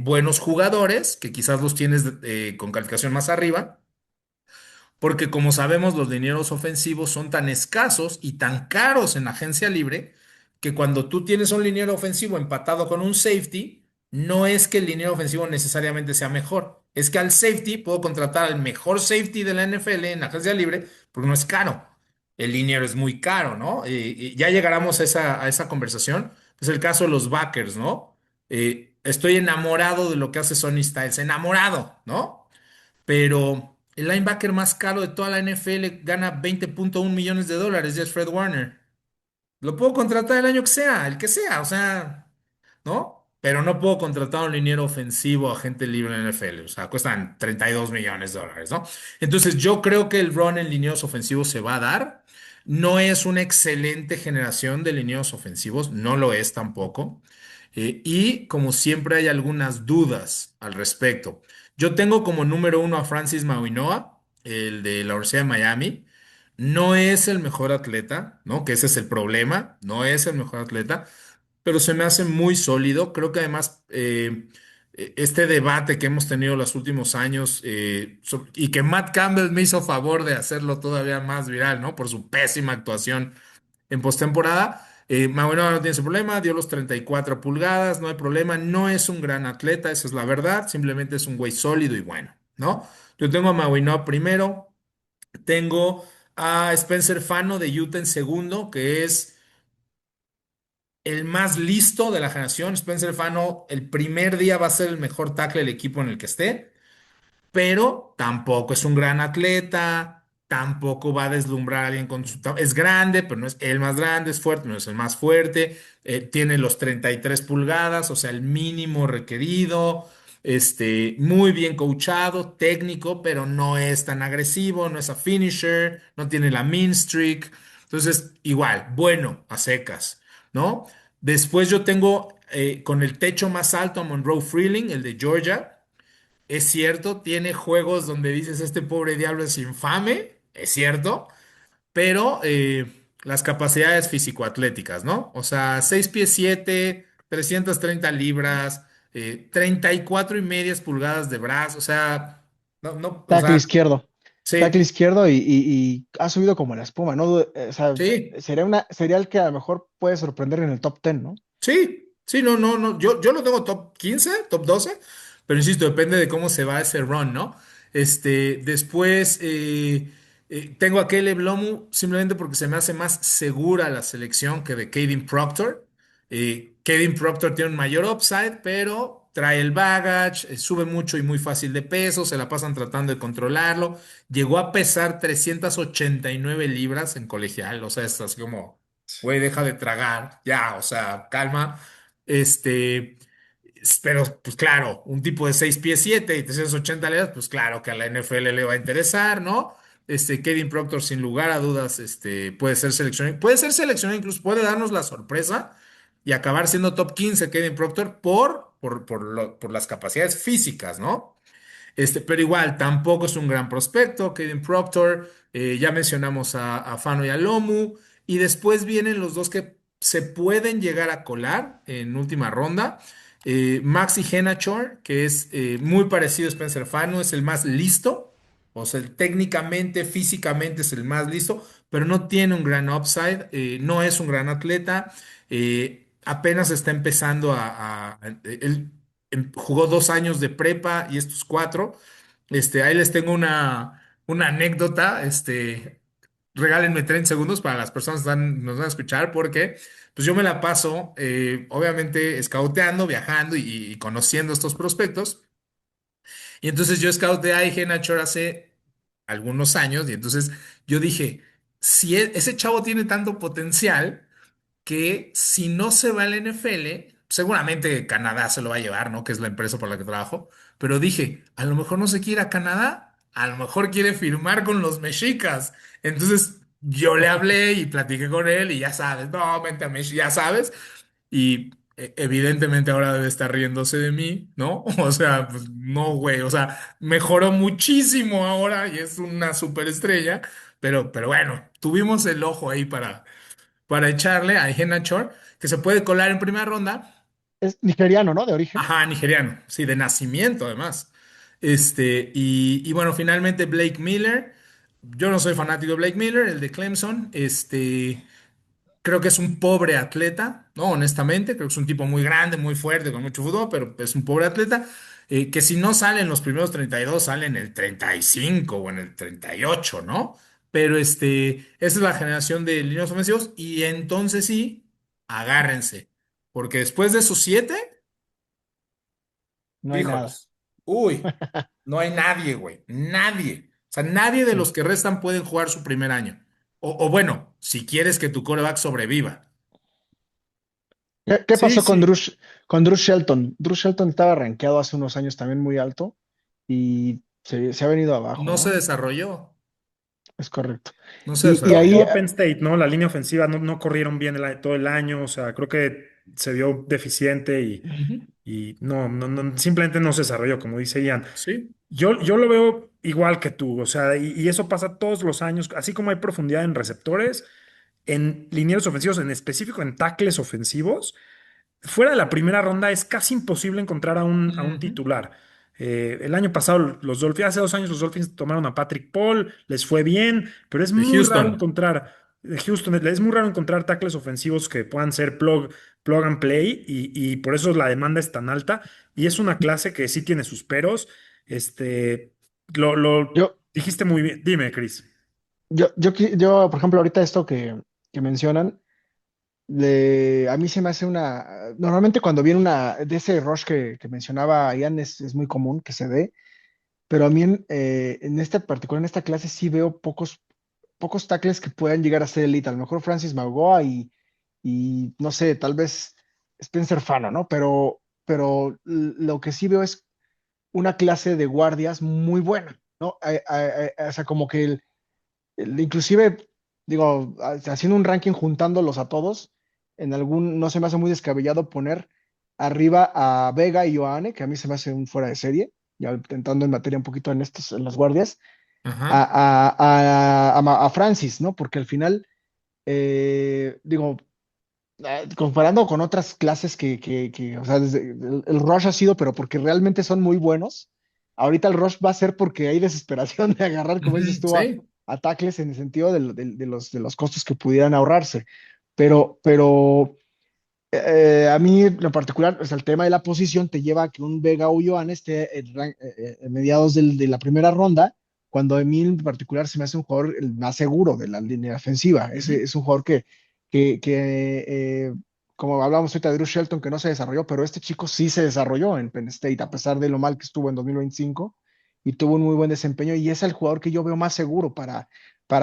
A: buenos jugadores, que quizás los tienes con calificación más arriba, porque como sabemos, los dineros ofensivos son tan escasos y tan caros en la agencia libre que cuando tú tienes un liniero ofensivo empatado con un safety, no es que el liniero ofensivo necesariamente sea mejor. Es que al safety puedo contratar al mejor safety de la NFL en la agencia libre porque no es caro. El liniero es muy caro, ¿no? Y ya llegaremos a esa conversación. Es el caso de los backers, ¿no? Estoy enamorado de lo que hace Sonny Styles, enamorado, ¿no? Pero el linebacker más caro de toda la NFL gana 20.1 millones de dólares, ya es Fred Warner. Lo puedo contratar el año que sea, el que sea, o sea, ¿no? pero no puedo contratar a un liniero ofensivo agente libre en la NFL. O sea, cuestan 32 millones de dólares, ¿no? Entonces, yo creo que el run en linieros ofensivos se va a dar. No es una excelente generación de linieros ofensivos, no lo es tampoco. Y como siempre hay algunas dudas al respecto. Yo tengo como número uno a Francis Mauigoa, el de la Universidad de Miami. No es el mejor atleta, ¿no? Que ese es el problema. No es el mejor atleta, pero se me hace muy sólido. Creo que además este debate que hemos tenido los últimos años y que Matt Campbell me hizo favor de hacerlo todavía más viral, ¿no? Por su pésima actuación en postemporada. Manuel no tiene ese problema, dio los 34 pulgadas, no hay problema, no es un gran atleta, esa es la verdad, simplemente es un güey sólido y bueno, ¿no? Yo tengo a Maui primero, tengo a Spencer Fano de Utah en segundo, que es el más listo de la generación. Spencer Fano el primer día va a ser el mejor tackle del equipo en el que esté, pero tampoco es un gran atleta, tampoco va a deslumbrar a alguien con su... Es grande, pero no es el más grande, es fuerte, no es el más fuerte, tiene los 33 pulgadas, o sea, el mínimo requerido, muy bien coachado, técnico, pero no es tan agresivo, no es a finisher, no tiene la mean streak, entonces, igual, bueno, a secas, ¿no? Después yo tengo con el techo más alto a Monroe Freeling, el de Georgia. Es cierto, tiene juegos donde dices, este pobre diablo es infame, es cierto, pero las capacidades físico-atléticas, ¿no? O sea, 6 pies 7, 330 libras, 34 y medias pulgadas de brazo, o sea, no, no, o
C: Tackle
A: sea,
C: izquierdo. Tackle
A: sí,
C: izquierdo y ha subido como la espuma, ¿no? O sea,
A: sí.
C: sería el que a lo mejor puede sorprender en el top 10, ¿no?
A: Sí, sí, no, no, no. Yo lo tengo top 15, top 12, pero insisto, depende de cómo se va ese run, ¿no? Después tengo a Caleb Lomu simplemente porque se me hace más segura la selección que de Caden Proctor. Caden Proctor tiene un mayor upside, pero trae el baggage, sube mucho y muy fácil de peso, se la pasan tratando de controlarlo. Llegó a pesar 389 libras en colegial, o sea, es así como güey, deja de tragar, ya, o sea, calma. Este, pero, pues claro, un tipo de 6 pies 7 y 380 libras, pues claro que a la NFL le va a interesar, ¿no? Kevin Proctor, sin lugar a dudas, puede ser seleccionado, incluso puede darnos la sorpresa y acabar siendo top 15 Kevin Proctor por las capacidades físicas, ¿no? Pero igual, tampoco es un gran prospecto. Kevin Proctor, ya mencionamos a Fano y a Lomu. Y después vienen los dos que se pueden llegar a colar en última ronda. Maxi Henachor, que es muy parecido a Spencer Fano, es el más listo. O sea, técnicamente, físicamente es el más listo, pero no tiene un gran upside, no es un gran atleta. Apenas está empezando él jugó 2 años de prepa y estos 4. Ahí les tengo una anécdota. Regálenme 30 segundos para las personas que nos van a escuchar, porque pues yo me la paso, obviamente, escauteando, viajando y conociendo estos prospectos. Y entonces yo scouté a Ige Nachor hace algunos años, y entonces yo dije, si ese chavo tiene tanto potencial que si no se va al NFL, seguramente Canadá se lo va a llevar, ¿no? Que es la empresa por la que trabajo. Pero dije, a lo mejor no se quiere ir a Canadá, a lo mejor quiere firmar con los mexicas. Entonces yo le hablé y platiqué con él y ya sabes, no, vente a México, ya sabes. Y evidentemente ahora debe estar riéndose de mí, ¿no? O sea, pues no, güey, o sea, mejoró muchísimo ahora y es una superestrella. Pero bueno, tuvimos el ojo ahí para echarle a Iheanacho, que se puede colar en primera ronda.
C: Es nigeriano, ¿no? De origen.
A: Ajá, nigeriano, sí, de nacimiento además. Y bueno, finalmente Blake Miller. Yo no soy fanático de Blake Miller, el de Clemson. Creo que es un pobre atleta, ¿no? Honestamente, creo que es un tipo muy grande, muy fuerte, con mucho fútbol, pero es un pobre atleta. Que si no sale en los primeros 32 sale en el 35 o en el 38, ¿no? Pero esa es la generación de líneas ofensivos y entonces sí, agárrense, porque después de esos 7,
C: No hay nada.
A: híjoles, uy, no hay nadie, güey, nadie. O sea, nadie de
C: Sí.
A: los que restan pueden jugar su primer año. O bueno, si quieres que tu coreback sobreviva.
C: ¿Qué
B: Sí,
C: pasó
B: sí.
C: con Drew Shelton? Drew Shelton estaba rankeado hace unos años también muy alto y se ha venido abajo,
A: No se
C: ¿no?
A: desarrolló,
C: Es correcto.
A: no se
C: Y ahí,
A: desarrolló.
B: Todo Penn State, ¿no? La línea ofensiva no corrieron bien todo el año, o sea, creo que se vio deficiente
A: Ujú.
B: y simplemente no se desarrolló, como dice Ian.
A: Sí.
B: Yo lo veo igual que tú, o sea, y eso pasa todos los años, así como hay profundidad en receptores, en linieros ofensivos, en específico en tackles ofensivos. Fuera de la primera ronda es casi imposible encontrar a un
A: Ujú.
B: titular. El año pasado los Dolphins, hace 2 años los Dolphins tomaron a Patrick Paul, les fue bien, pero es
A: De
B: muy raro
A: Houston.
B: encontrar, de Houston, es muy raro encontrar tackles ofensivos que puedan ser plug and play y por eso la demanda es tan alta y es una clase que sí tiene sus peros. Este, lo
C: yo,
B: dijiste muy bien. Dime, Chris.
C: yo, por ejemplo, ahorita esto que mencionan, a mí se me hace normalmente cuando viene de ese rush que mencionaba Ian, es muy común que se dé, pero a mí en esta particular, en esta clase sí veo pocos tackles que puedan llegar a ser elite. A lo mejor Francis Mauboa y no sé, tal vez Spencer Fano, ¿no? Pero lo que sí veo es una clase de guardias muy buena, ¿no? O sea, como que inclusive, digo, haciendo un ranking juntándolos a todos, no se me hace muy descabellado poner arriba a Vega y Ioane, que a mí se me hace un fuera de serie, ya intentando en materia un poquito en las guardias,
A: Ajá.
C: a Francis, ¿no? Porque al final, digo, comparando con otras clases o sea, el Rush ha sido, pero porque realmente son muy buenos. Ahorita el Rush va a ser porque hay desesperación de agarrar, como dices
A: Ujú.
C: tú,
A: Sí.
C: a tackles en el sentido de los costos que pudieran ahorrarse. Pero a mí en particular, o sea, el tema de la posición te lleva a que un Vega o Joan esté en mediados de la primera ronda, cuando a mí en particular se me hace un jugador el más seguro de la línea ofensiva.
A: Ujú.
C: Es un jugador que como hablábamos ahorita de Drew Shelton, que no se desarrolló, pero este chico sí se desarrolló en Penn State, a pesar de lo mal que estuvo en 2025, y tuvo un muy buen desempeño, y es el jugador que yo veo más seguro para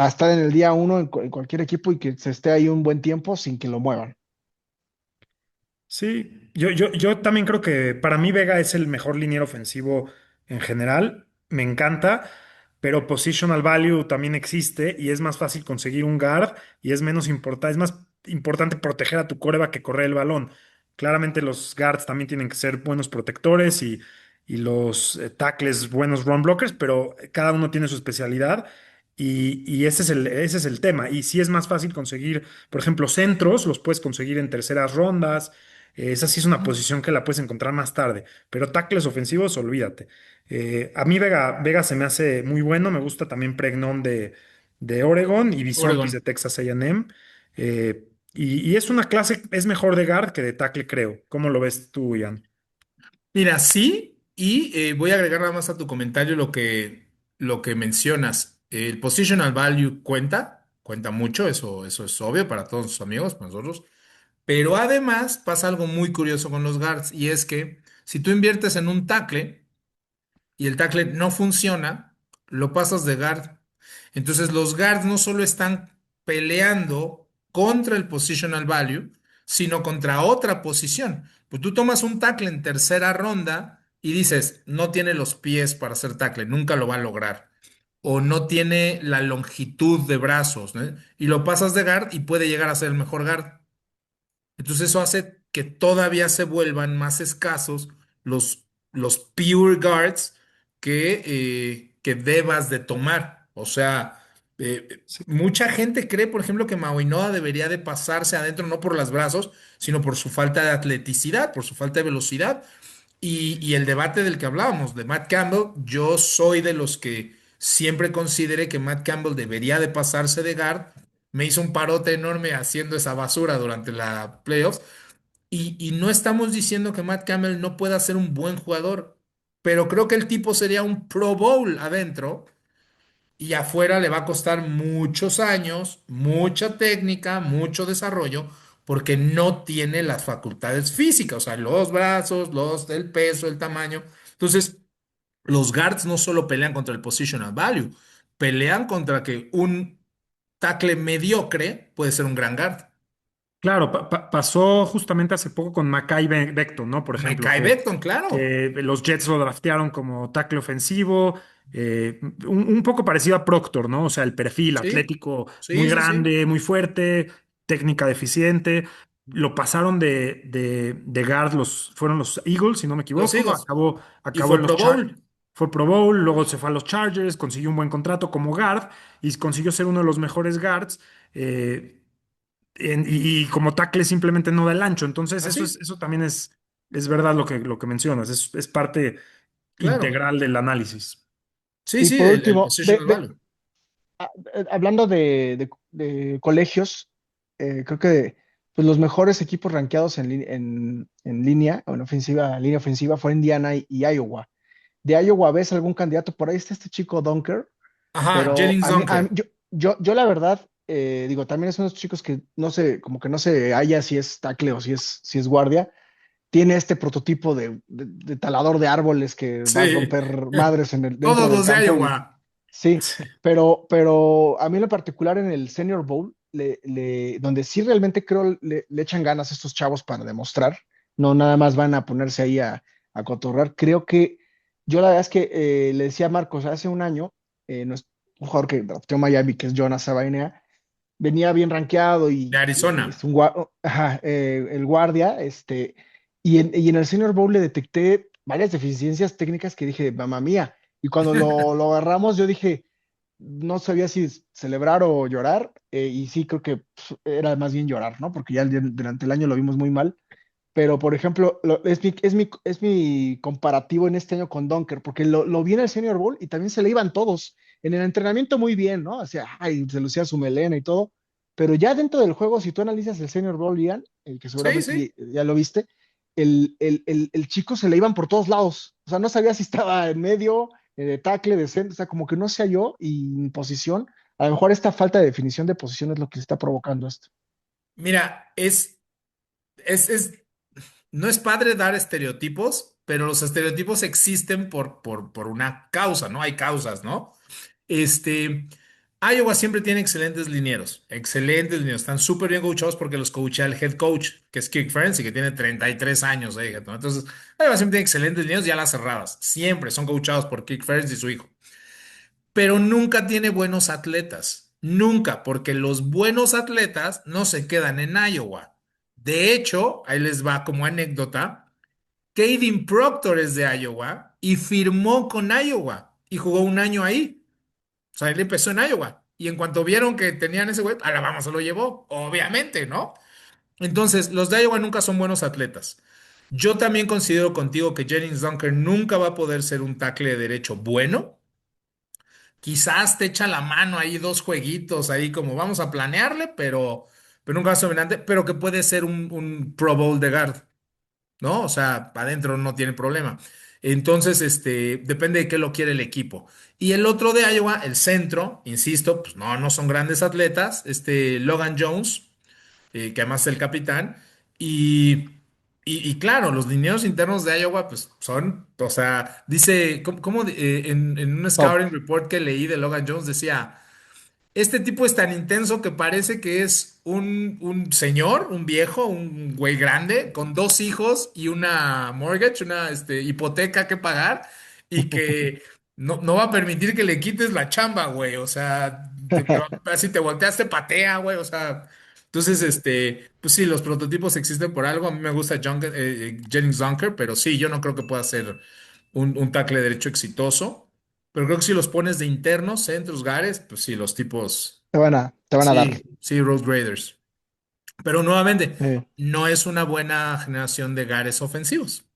C: estar en el día uno en cualquier equipo y que se esté ahí un buen tiempo sin que lo muevan.
B: Sí, yo también creo que para mí Vega es el mejor liniero ofensivo en general. Me encanta, pero positional value también existe y es más fácil conseguir un guard y es más importante proteger a tu coreba que correr el balón. Claramente los guards también tienen que ser buenos protectores y los tackles buenos run blockers, pero cada uno tiene su especialidad y ese es el tema. Y si es más fácil conseguir, por ejemplo, centros, los puedes conseguir en terceras rondas. Esa sí es una posición que la puedes encontrar más tarde, pero tackles ofensivos, olvídate. A mí Vega se me hace muy bueno, me gusta también Pregnon de Oregon y Bisontis de
A: Oregon.
B: Texas A&M. Y es una clase, es mejor de guard que de tackle, creo. ¿Cómo lo ves tú, Ian?
A: Mira, sí, y voy a agregar nada más a tu comentario lo que mencionas. El positional value cuenta mucho, eso es obvio para todos sus amigos, para nosotros. Pero además pasa algo muy curioso con los guards, y es que si tú inviertes en un tackle y el tackle no funciona, lo pasas de guard. Entonces los guards no solo están peleando contra el positional value, sino contra otra posición. Pues tú tomas un tackle en tercera ronda y dices, no tiene los pies para hacer tackle, nunca lo va a lograr. O no tiene la longitud de brazos, ¿no? Y lo pasas de guard y puede llegar a ser el mejor guard. Entonces eso hace que todavía se vuelvan más escasos los pure guards que debas de tomar. O sea,
B: Sí,
A: mucha gente cree, por ejemplo, que Mauinoa debería de pasarse adentro no por los brazos, sino por su falta de atleticidad, por su falta de velocidad. Y el debate del que hablábamos, de Matt Campbell, yo soy de los que siempre consideré que Matt Campbell debería de pasarse de guard. Me hizo un parote enorme haciendo esa basura durante la playoffs. Y no estamos diciendo que Matt Campbell no pueda ser un buen jugador, pero creo que el tipo sería un Pro Bowl adentro y afuera le va a costar muchos años, mucha técnica, mucho desarrollo, porque no tiene las facultades físicas, o sea, los brazos, el peso, el tamaño. Entonces, los guards no solo pelean contra el positional value, pelean contra que un tackle mediocre puede ser un gran guard.
B: Claro, pasó justamente hace poco con Mackay Becton, ¿no? Por
A: Me
B: ejemplo,
A: cae Becton, claro.
B: que los Jets lo draftearon como tackle ofensivo, un poco parecido a Proctor, ¿no? O sea, el perfil
A: Sí,
B: atlético muy
A: sí, sí, sí.
B: grande, muy fuerte, técnica deficiente. Lo pasaron de guard, fueron los Eagles, si no me
A: Los
B: equivoco.
A: Eagles. Y
B: Acabó
A: fue
B: en los
A: Pro Bowl.
B: fue Pro Bowl, luego se fue a los Chargers, consiguió un buen contrato como guard y consiguió ser uno de los mejores guards. eh, y como tackle simplemente no da el ancho. Entonces,
A: Así,
B: eso también es verdad lo que mencionas, es parte
A: claro.
B: integral del análisis.
A: Sí,
C: Y
A: sí,
C: por
A: el
C: último,
A: positional value.
C: hablando de colegios, creo que pues, los mejores equipos rankeados en línea, o en ofensiva, línea ofensiva, fue Indiana y Iowa. De Iowa, ¿ves algún candidato? Por ahí está este chico Dunker,
A: Ajá,
C: pero
A: Jennings Dunker.
C: yo la verdad, digo, también es uno de esos chicos que no sé, como que no se halla si es tackle o si es guardia. Tiene este prototipo de talador de árboles que va a
A: Sí.
C: romper madres dentro
A: Todos
C: del
A: los de
C: campo.
A: Iowa.
C: Sí,
A: Sí,
C: pero a mí en lo particular en el Senior Bowl, donde sí realmente creo le echan ganas a estos chavos para demostrar, no nada más van a ponerse ahí a cotorrar. Creo que yo la verdad es que le decía a Marcos hace un año, un jugador que drafteó Miami, que es Jonas Sabainea, venía bien rankeado
A: de
C: y es
A: Arizona.
C: ajá, el guardia, y en el Senior Bowl le detecté varias deficiencias técnicas que dije, mamá mía, y cuando lo agarramos yo dije, no sabía si celebrar o llorar, y sí creo que era más bien llorar, ¿no? Porque ya durante el año lo vimos muy mal, pero por ejemplo, es mi comparativo en este año con Dunker, porque lo vi en el Senior Bowl y también se le iban todos. En el entrenamiento muy bien, ¿no? O sea, ay, se lucía su melena y todo, pero ya dentro del juego, si tú analizas el Senior Bowl, Ian, el que
A: Sí,
C: seguramente
A: sí.
C: ya lo viste, el chico se le iban por todos lados. O sea, no sabía si estaba en medio, de tackle, de centro, o sea, como que no se halló y en posición. A lo mejor esta falta de definición de posición es lo que está provocando esto.
A: Mira, es, no es padre dar estereotipos, pero los estereotipos existen por una causa, ¿no? Hay causas, ¿no? Este, Iowa siempre tiene excelentes linieros, están súper bien coachados porque los coachea el head coach, que es Kirk Ferentz y que tiene 33 años, ¿no? Entonces, Iowa siempre tiene excelentes linieros y alas cerradas, siempre son coachados por Kirk Ferentz y su hijo, pero nunca tiene buenos atletas, nunca, porque los buenos atletas no se quedan en Iowa. De hecho, ahí les va como anécdota. Caden Proctor es de Iowa y firmó con Iowa y jugó un año ahí. O sea, él empezó en Iowa. Y en cuanto vieron que tenían ese güey, Alabama se lo llevó, obviamente, ¿no? Entonces, los de Iowa nunca son buenos atletas. Yo también considero contigo que Jennings Dunker nunca va a poder ser un tackle de derecho bueno. Quizás te echa la mano ahí dos jueguitos ahí como vamos a planearle, pero nunca va a ser dominante, pero que puede ser un Pro Bowl de guard. ¿No? O sea, adentro no tiene problema. Entonces, depende de qué lo quiere el equipo. Y el otro de Iowa, el centro, insisto, pues no, no son grandes atletas. Logan Jones, que además es el capitán. Y, y claro, los lineos internos de Iowa, pues son, o sea, dice, en un
C: Top.
A: scouting report que leí de Logan Jones decía. Este tipo es tan intenso que parece que es un señor, un viejo, un güey grande, con dos hijos y una mortgage, una hipoteca que pagar, y que no va a permitir que le quites la chamba, güey. O sea, si te volteas, te patea, güey. O sea, entonces, pues sí, los prototipos existen por algo. A mí me gusta Jennings Dunker, pero sí, yo no creo que pueda ser un tackle derecho exitoso. Pero creo que si los pones de internos, centros, gares, pues sí, los tipos,
C: Te van a dar.
A: sí, sí, Road Graders. Pero nuevamente,
C: Eh,
A: no es una buena generación de gares ofensivos.